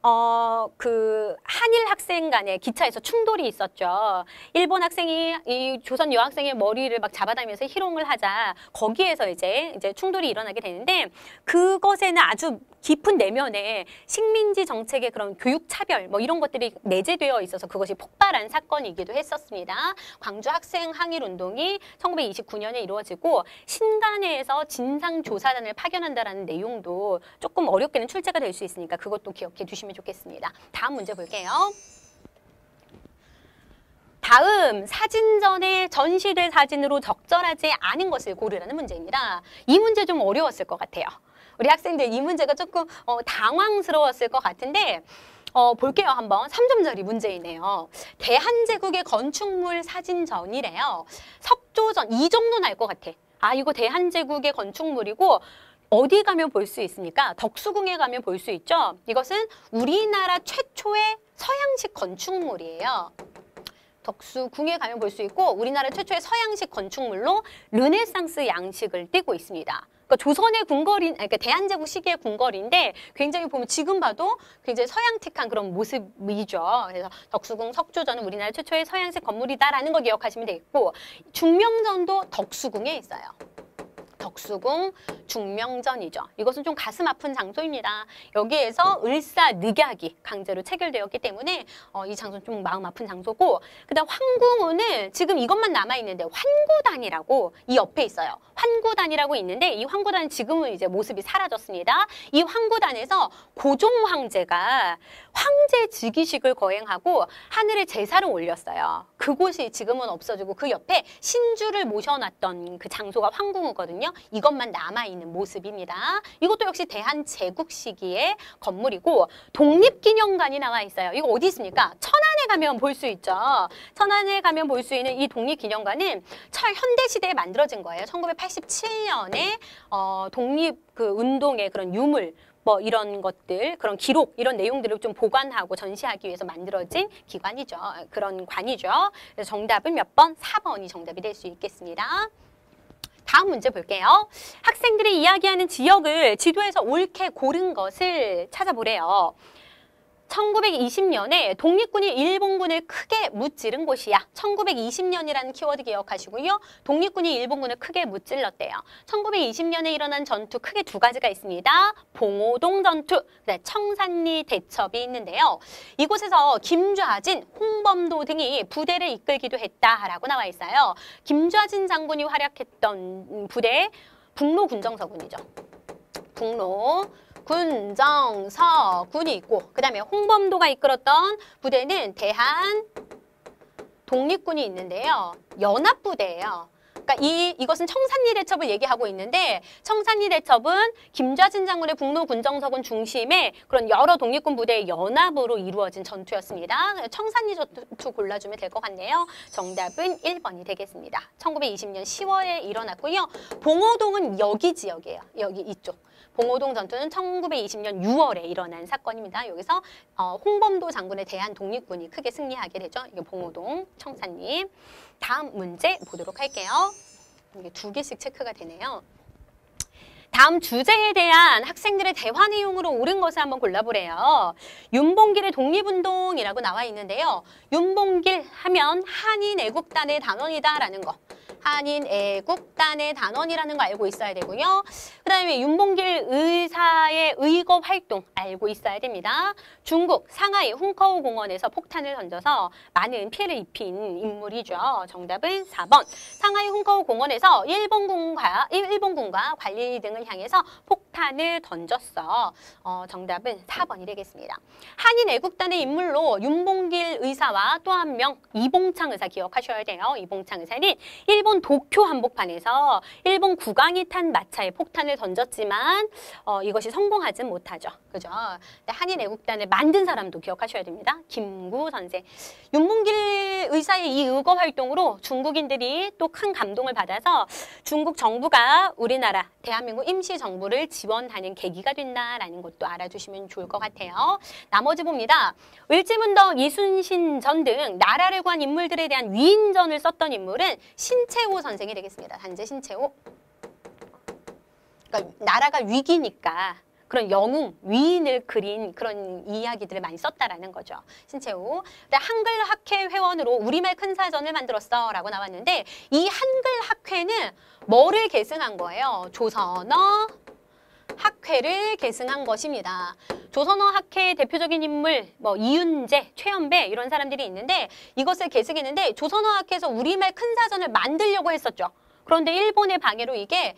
한일 학생 간에 기차에서 충돌이 있었죠. 일본 학생이 이 조선 여학생의 머리를 막 잡아다니면서 희롱을 하자 거기에서 이제 충돌이 일어나게 되는데 그것에는 아주 깊은 내면에 식민지 정책의 그런 교육 차별 뭐 이런 것들이 내재되어 있어서 그것이 폭발한 사건이기도 했었습니다. 광주 학생 항일 운동이 1929년에 이루어지고 신간회에서 진상조사단을 파견한다라는 내용도 조금 어렵게는 출제가 될 수 있으니까 그것도 기억해 두시면 좋겠습니다. 다음 문제 볼게요. 다음 사진전에 전시될 사진으로 적절하지 않은 것을 고르라는 문제입니다. 이 문제 좀 어려웠을 것 같아요. 우리 학생들 이 문제가 조금 당황스러웠을 것 같은데 볼게요. 한번 3점짜리 문제이네요. 대한제국의 건축물 사진전이래요. 석조전 이 정도는 알 것 같아. 아 이거 대한제국의 건축물이고 어디 가면 볼 수 있습니까? 덕수궁에 가면 볼 수 있죠. 이것은 우리나라 최초의 서양식 건축물이에요. 덕수궁에 가면 볼 수 있고 우리나라 최초의 서양식 건축물로 르네상스 양식을 띠고 있습니다. 그러니까 조선의 궁궐인, 그러니까 대한제국 시기의 궁궐인데 굉장히 보면 지금 봐도 굉장히 서양틱한 그런 모습이죠. 그래서 덕수궁, 석조전은 우리나라 최초의 서양식 건물이다라는 거 기억하시면 되겠고 중명전도 덕수궁에 있어요. 덕수궁 중명전이죠. 이것은 좀 가슴 아픈 장소입니다. 여기에서 을사늑약이 강제로 체결되었기 때문에 이 장소는 좀 마음 아픈 장소고 그다음 황궁은 지금 이것만 남아있는데 환구단이라고 이 옆에 있어요. 환구단이라고 있는데 이 환구단은 지금은 이제 모습이 사라졌습니다. 이 환구단에서 고종 황제가 황제 즉위식을 거행하고 하늘에 제사를 올렸어요. 그곳이 지금은 없어지고 그 옆에 신주를 모셔놨던 그 장소가 황궁이거든요. 이것만 남아있는 모습입니다. 이것도 역시 대한제국 시기의 건물이고 독립기념관이 나와 있어요. 이거 어디 있습니까? 천안에 가면 볼 수 있죠. 천안에 가면 볼 수 있는 이 독립기념관은 현대시대에 만들어진 거예요. 1987년에 독립 그 운동의 그런 유물 뭐 이런 것들, 그런 기록, 이런 내용들을 좀 보관하고 전시하기 위해서 만들어진 기관이죠. 그런 관이죠. 그래서 정답은 몇 번? 4번이 정답이 될 수 있겠습니다. 다음 문제 볼게요. 학생들이 이야기하는 지역을 지도에서 옳게 고른 것을 찾아보래요. 1920년에 독립군이 일본군을 크게 무찌른 곳이야. 1920년이라는 키워드 기억하시고요. 독립군이 일본군을 크게 무찔렀대요. 1920년에 일어난 전투 크게 두 가지가 있습니다. 봉오동 전투, 청산리 대첩이 있는데요. 이곳에서 김좌진, 홍범도 등이 부대를 이끌기도 했다라고 나와 있어요. 김좌진 장군이 활약했던 부대, 북로군정서군이죠. 북로 군정서군이 있고 그 다음에 홍범도가 이끌었던 부대는 대한 독립군이 있는데요. 연합부대예요. 그러니까 이것은 청산리 대첩을 얘기하고 있는데 청산리 대첩은 김좌진 장군의 북로 군정서군 중심의 그런 여러 독립군 부대의 연합으로 이루어진 전투였습니다. 청산리 전투 골라주면 될 것 같네요. 정답은 1번이 되겠습니다. 1920년 10월에 일어났고요. 봉오동은 여기 지역이에요. 여기 이쪽. 봉오동 전투는 1920년 6월에 일어난 사건입니다. 여기서 홍범도 장군에 대한 독립군이 크게 승리하게 되죠. 이게 봉오동, 청산리. 다음 문제 보도록 할게요. 이게 2개씩 체크가 되네요. 다음 주제에 대한 학생들의 대화 내용으로 옳은 것을 한번 골라보래요. 윤봉길의 독립운동이라고 나와 있는데요. 윤봉길 하면 한인애국단의 단원이다라는 거. 한인애국단의 단원이라는 거 알고 있어야 되고요. 그 다음에 윤봉길 의사의 의거 활동 알고 있어야 됩니다. 중국 상하이 홍커우 공원에서 폭탄을 던져서 많은 피해를 입힌 인물이죠. 정답은 4번. 상하이 홍커우 공원에서 일본군과 관리 등을 향해서 폭탄을 던졌어. 정답은 4번이 되겠습니다. 한인애국단의 인물로 윤봉길 의사와 또 한 명 이봉창 의사 기억하셔야 돼요. 이봉창 의사는 일본 도쿄 한복판에서 일본 국왕이 탄 마차에 폭탄을 던졌지만 이것이 성공하진 못하죠. 그죠? 한인애국단을 만든 사람도 기억하셔야 됩니다. 김구 선생. 윤봉길 의사의 이 의거 활동으로 중국인들이 또 큰 감동을 받아서 중국 정부가 우리나라 대한민국 임시정부를 지원하는 계기가 된다라는 것도 알아주시면 좋을 것 같아요. 나머지 봅니다. 을지문덕, 이순신 전 등 나라를 구한 인물들에 대한 위인전을 썼던 인물은 신채호 선생이 되겠습니다. 단재 신채호. 그러니까 나라가 위기니까 그런 영웅, 위인을 그린 그런 이야기들을 많이 썼다라는 거죠. 신채호. 한글학회 회원으로 우리말 큰사전을 만들었어 라고 나왔는데 이 한글학회는 뭐를 계승한 거예요? 조선어 학회를 계승한 것입니다. 조선어 학회의 대표적인 인물, 뭐 이윤재, 최연배 이런 사람들이 있는데 이것을 계승했는데 조선어 학회에서 우리말 큰사전을 만들려고 했었죠. 그런데 일본의 방해로 이게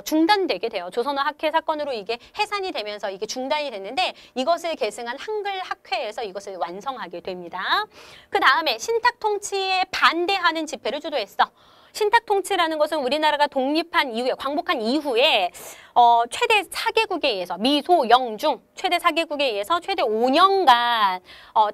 중단되게 돼요. 조선어 학회 사건으로 이게 해산이 되면서 이게 중단이 됐는데 이것을 계승한 한글학회에서 이것을 완성하게 됩니다. 그 다음에 신탁 통치에 반대하는 집회를 주도했어. 신탁 통치라는 것은 우리나라가 독립한 이후에, 광복한 이후에 최대 4개국에 의해서 미소, 영중 최대 4개국에 의해서 최대 5년간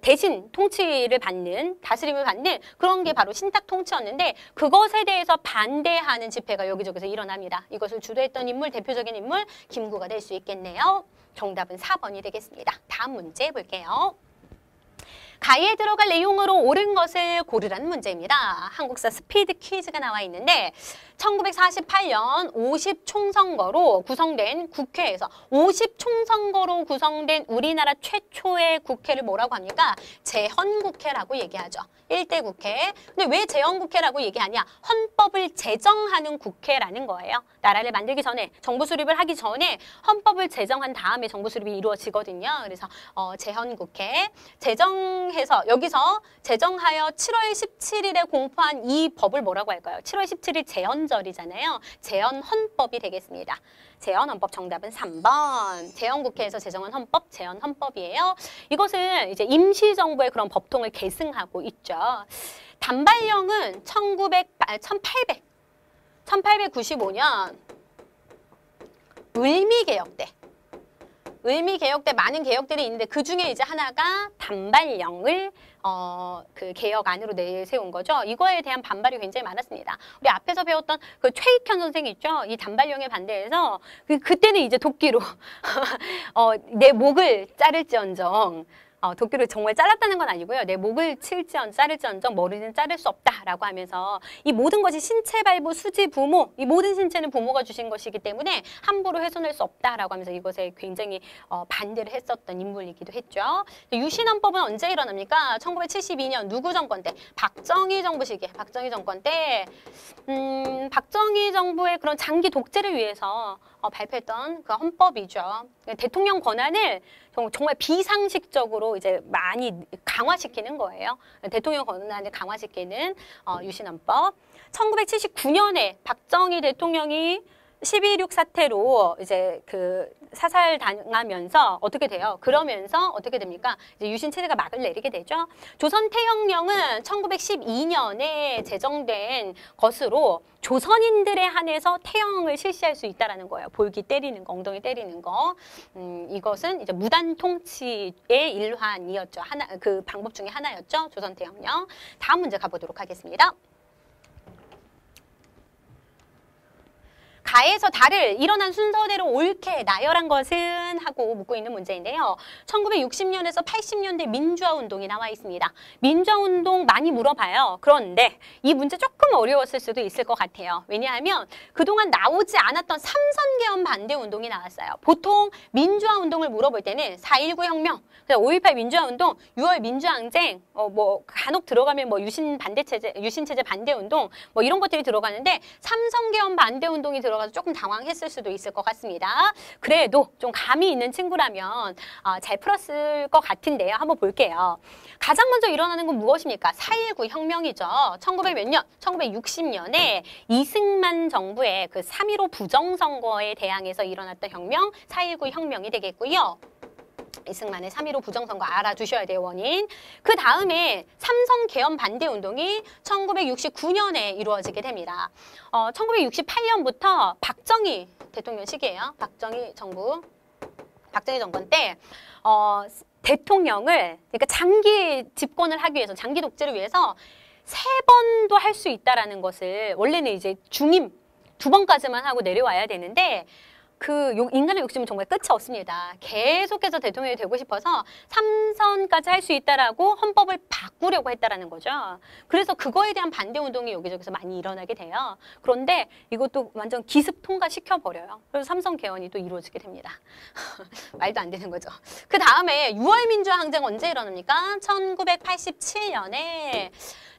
대신 통치를 받는, 다스림을 받는 그런 게 바로 신탁 통치였는데 그것에 대해서 반대하는 집회가 여기저기서 일어납니다. 이것을 주도했던 인물, 대표적인 인물 김구가 될 수 있겠네요. 정답은 4번이 되겠습니다. 다음 문제 볼게요. 가에 들어갈 내용으로 옳은 것을 고르라는 문제입니다. 한국사 스피드 퀴즈가 나와 있는데 1948년 50총선거로 구성된 국회에서 50총선거로 구성된 우리나라 최초의 국회를 뭐라고 합니까? 제헌국회라고 얘기하죠. 1대 국회. 근데 왜 제헌국회라고 얘기하냐? 헌법을 제정하는 국회라는 거예요. 나라를 만들기 전에, 정부 수립을 하기 전에 헌법을 제정한 다음에 정부 수립이 이루어지거든요. 그래서 제헌국회. 제정해서 여기서 제정하여 7월 17일에 공포한 이 법을 뭐라고 할까요? 7월 17일 제헌절이잖아요. 제헌헌법이 되겠습니다. 제헌헌법 정답은 3번. 제헌국회에서 제정한 헌법, 제헌헌법이에요. 이것은 이제 임시정부의 그런 법통을 계승하고 있죠. 단발령은 1895년 을미개혁 때. 을미개혁 때 많은 개혁들이 있는데 그 중에 이제 하나가 단발령을 그 개혁안으로 내세운 거죠. 이거에 대한 반발이 굉장히 많았습니다. 우리 앞에서 배웠던 그 최익현 선생 있죠. 이 단발령에 반대해서 그때는 이제 도끼로 내 목을 자를지언정 도끼를 정말 잘랐다는 건 아니고요. 내 목을 자를지언정 머리는 자를 수 없다라고 하면서 이 모든 것이 신체 발부, 수지, 부모, 이 모든 신체는 부모가 주신 것이기 때문에 함부로 훼손할 수 없다라고 하면서 이것에 굉장히 반대를 했었던 인물이기도 했죠. 유신헌법은 언제 일어납니까? 1972년 누구 정권 때? 박정희 정부 시기에, 박정희 정권 때 박정희 정부의 그런 장기 독재를 위해서 발표했던 그 헌법이죠. 대통령 권한을 정말 비상식적으로 이제 많이 강화시키는 거예요. 대통령 권한을 강화시키는 유신헌법. 1979년에 박정희 대통령이 12.16 사태로 이제 그 사살당하면서 어떻게 돼요? 그러면서 어떻게 됩니까? 이제 유신 체제가 막을 내리게 되죠. 조선 태형령은 1912년에 제정된 것으로 조선인들에 한해서 태형을 실시할 수 있다라는 거예요. 볼기 때리는 거, 엉덩이 때리는 거. 이것은 이제 무단 통치의 일환이었죠. 그 방법 중에 하나였죠. 조선 태형령. 다음 문제 가보도록 하겠습니다. 가에서 달을 일어난 순서대로 옳게 나열한 것은 하고 묻고 있는 문제인데요. 1960년에서 80년대 민주화운동이 나와 있습니다. 민주화운동 많이 물어봐요. 그런데 이 문제 조금 어려웠을 수도 있을 것 같아요. 왜냐하면 그동안 나오지 않았던 삼선개헌 반대운동이 나왔어요. 보통 민주화운동을 물어볼 때는 4.19 혁명, 5.18 민주화운동, 6월 민주항쟁, 뭐 간혹 들어가면 뭐 유신체제 반대운동 뭐 이런 것들이 들어가는데 삼선개헌 반대운동이 들어가서 조금 당황했을 수도 있을 것 같습니다. 그래도 좀 감이 있는 친구라면 잘 풀었을 것 같은데요. 한번 볼게요. 가장 먼저 일어나는 건 무엇입니까? 4.19 혁명이죠. 1900몇 년? 1960년에 이승만 정부의 그 3.15 부정선거에 대항해서 일어났던 혁명, 4.19 혁명이 되겠고요. 이승만의 3.15 부정선거 알아두셔야 돼요, 원인. 그 다음에 삼선 개헌 반대운동이 1969년에 이루어지게 됩니다. 1968년부터 박정희 대통령 시기예요. 박정희 정권 때 대통령을, 그러니까 장기 집권을 하기 위해서, 장기 독재를 위해서 3번도 할 수 있다라는 것을, 원래는 이제 중임 2번까지만 하고 내려와야 되는데 그 인간의 욕심은 정말 끝이 없습니다. 계속해서 대통령이 되고 싶어서 3선까지 할 수 있다라고 헌법을 바꾸려고 했다라는 거죠. 그래서 그거에 대한 반대운동이 여기저기서 많이 일어나게 돼요. 그런데 이것도 완전 기습 통과시켜버려요. 그래서 3선 개헌이 또 이루어지게 됩니다. 말도 안 되는 거죠. 그 다음에 6월 민주항쟁 언제 일어납니까? 1987년에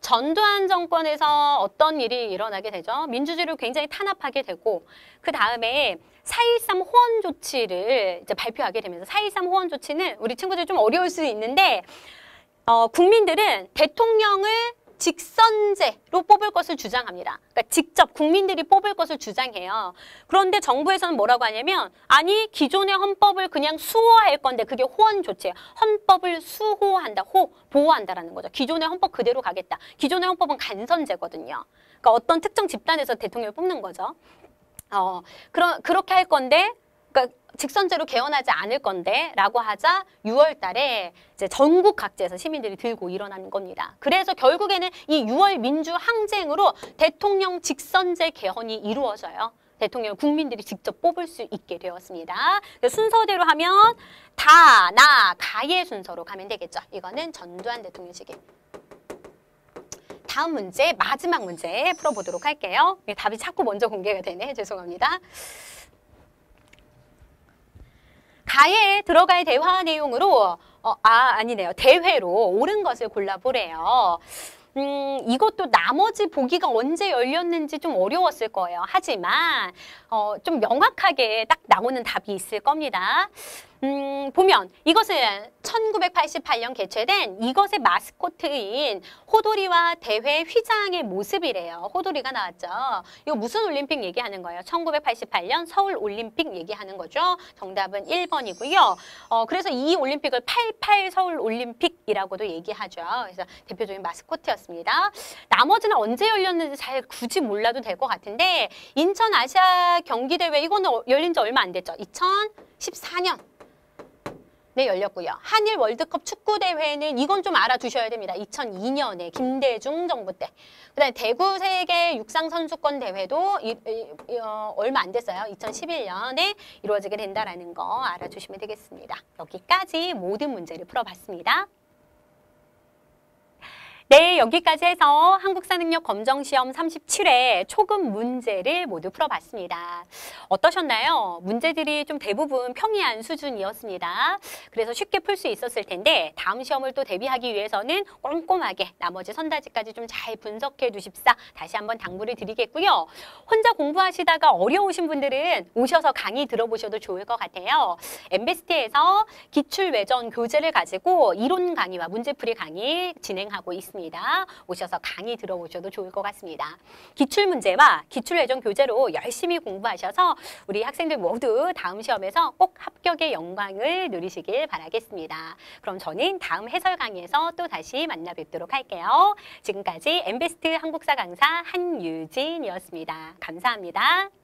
전두환 정권에서 어떤 일이 일어나게 되죠? 민주주의를 굉장히 탄압하게 되고, 그 다음에 4.13 호원 조치를 이제 발표하게 되면서, 4.13 호원 조치는 우리 친구들이 좀 어려울 수 있는데, 국민들은 대통령을 직선제로 뽑을 것을 주장합니다. 그러니까 직접 국민들이 뽑을 것을 주장해요. 그런데 정부에서는 뭐라고 하냐면 아니 기존의 헌법을 그냥 수호할 건데 그게 호언 조치예요. 헌법을 수호한다, 보호한다라는 거죠. 기존의 헌법 그대로 가겠다. 기존의 헌법은 간선제거든요. 그러니까 어떤 특정 집단에서 대통령을 뽑는 거죠. 그렇게 할 건데 그러니까 직선제로 개헌하지 않을 건데 라고 하자 6월 달에 이제 전국 각지에서 시민들이 들고 일어나는 겁니다. 그래서 결국에는 이 6월 민주항쟁으로 대통령 직선제 개헌이 이루어져요. 대통령 국민들이 직접 뽑을 수 있게 되었습니다. 순서대로 하면 다, 나, 가의 순서로 가면 되겠죠. 이거는 전두환 대통령 시기. 다음 문제, 마지막 문제 풀어보도록 할게요. 답이 자꾸 먼저 공개가 되네. 죄송합니다. 가에 들어갈 대화 내용으로 아니네요. 대회로 옳은 것을 골라보래요. 이것도 나머지 보기가 언제 열렸는지 좀 어려웠을 거예요. 하지만 좀 명확하게 딱 나오는 답이 있을 겁니다. 보면 이것은 1988년 개최된 이것의 마스코트인 호돌이와 대회 휘장의 모습이래요. 호돌이가 나왔죠. 이거 무슨 올림픽 얘기하는 거예요? 1988년 서울 올림픽 얘기하는 거죠. 정답은 1번이고요. 그래서 이 올림픽을 88 서울 올림픽이라고도 얘기하죠. 그래서 대표적인 마스코트였습니다. 나머지는 언제 열렸는지 잘 굳이 몰라도 될 것 같은데 인천 아시아 경기대회 이거는 열린 지 얼마 안 됐죠. 2014년. 네, 열렸고요. 한일 월드컵 축구대회는 이건 좀 알아두셔야 됩니다. 2002년에 김대중 정부 때. 그다음에 대구 세계 육상선수권 대회도 얼마 안 됐어요. 2011년에 이루어지게 된다라는 거 알아주시면 되겠습니다. 여기까지 모든 문제를 풀어봤습니다. 네, 여기까지 해서 한국사능력 검정시험 37회 초급 문제를 모두 풀어봤습니다. 어떠셨나요? 문제들이 좀 대부분 평이한 수준이었습니다. 그래서 쉽게 풀 수 있었을 텐데 다음 시험을 또 대비하기 위해서는 꼼꼼하게 나머지 선다지까지 좀 잘 분석해 두십사 다시 한번 당부를 드리겠고요. 혼자 공부하시다가 어려우신 분들은 오셔서 강의 들어보셔도 좋을 것 같아요. 엠베스트에서 기출외전 교재를 가지고 이론 강의와 문제풀이 강의 진행하고 있습니다. 오셔서 강의 들어보셔도 좋을 것 같습니다. 기출문제와 기출외전 교재로 열심히 공부하셔서 우리 학생들 모두 다음 시험에서 꼭 합격의 영광을 누리시길 바라겠습니다. 그럼 저는 다음 해설 강의에서 또 다시 만나 뵙도록 할게요. 지금까지 엠베스트 한국사 강사 한유진이었습니다. 감사합니다.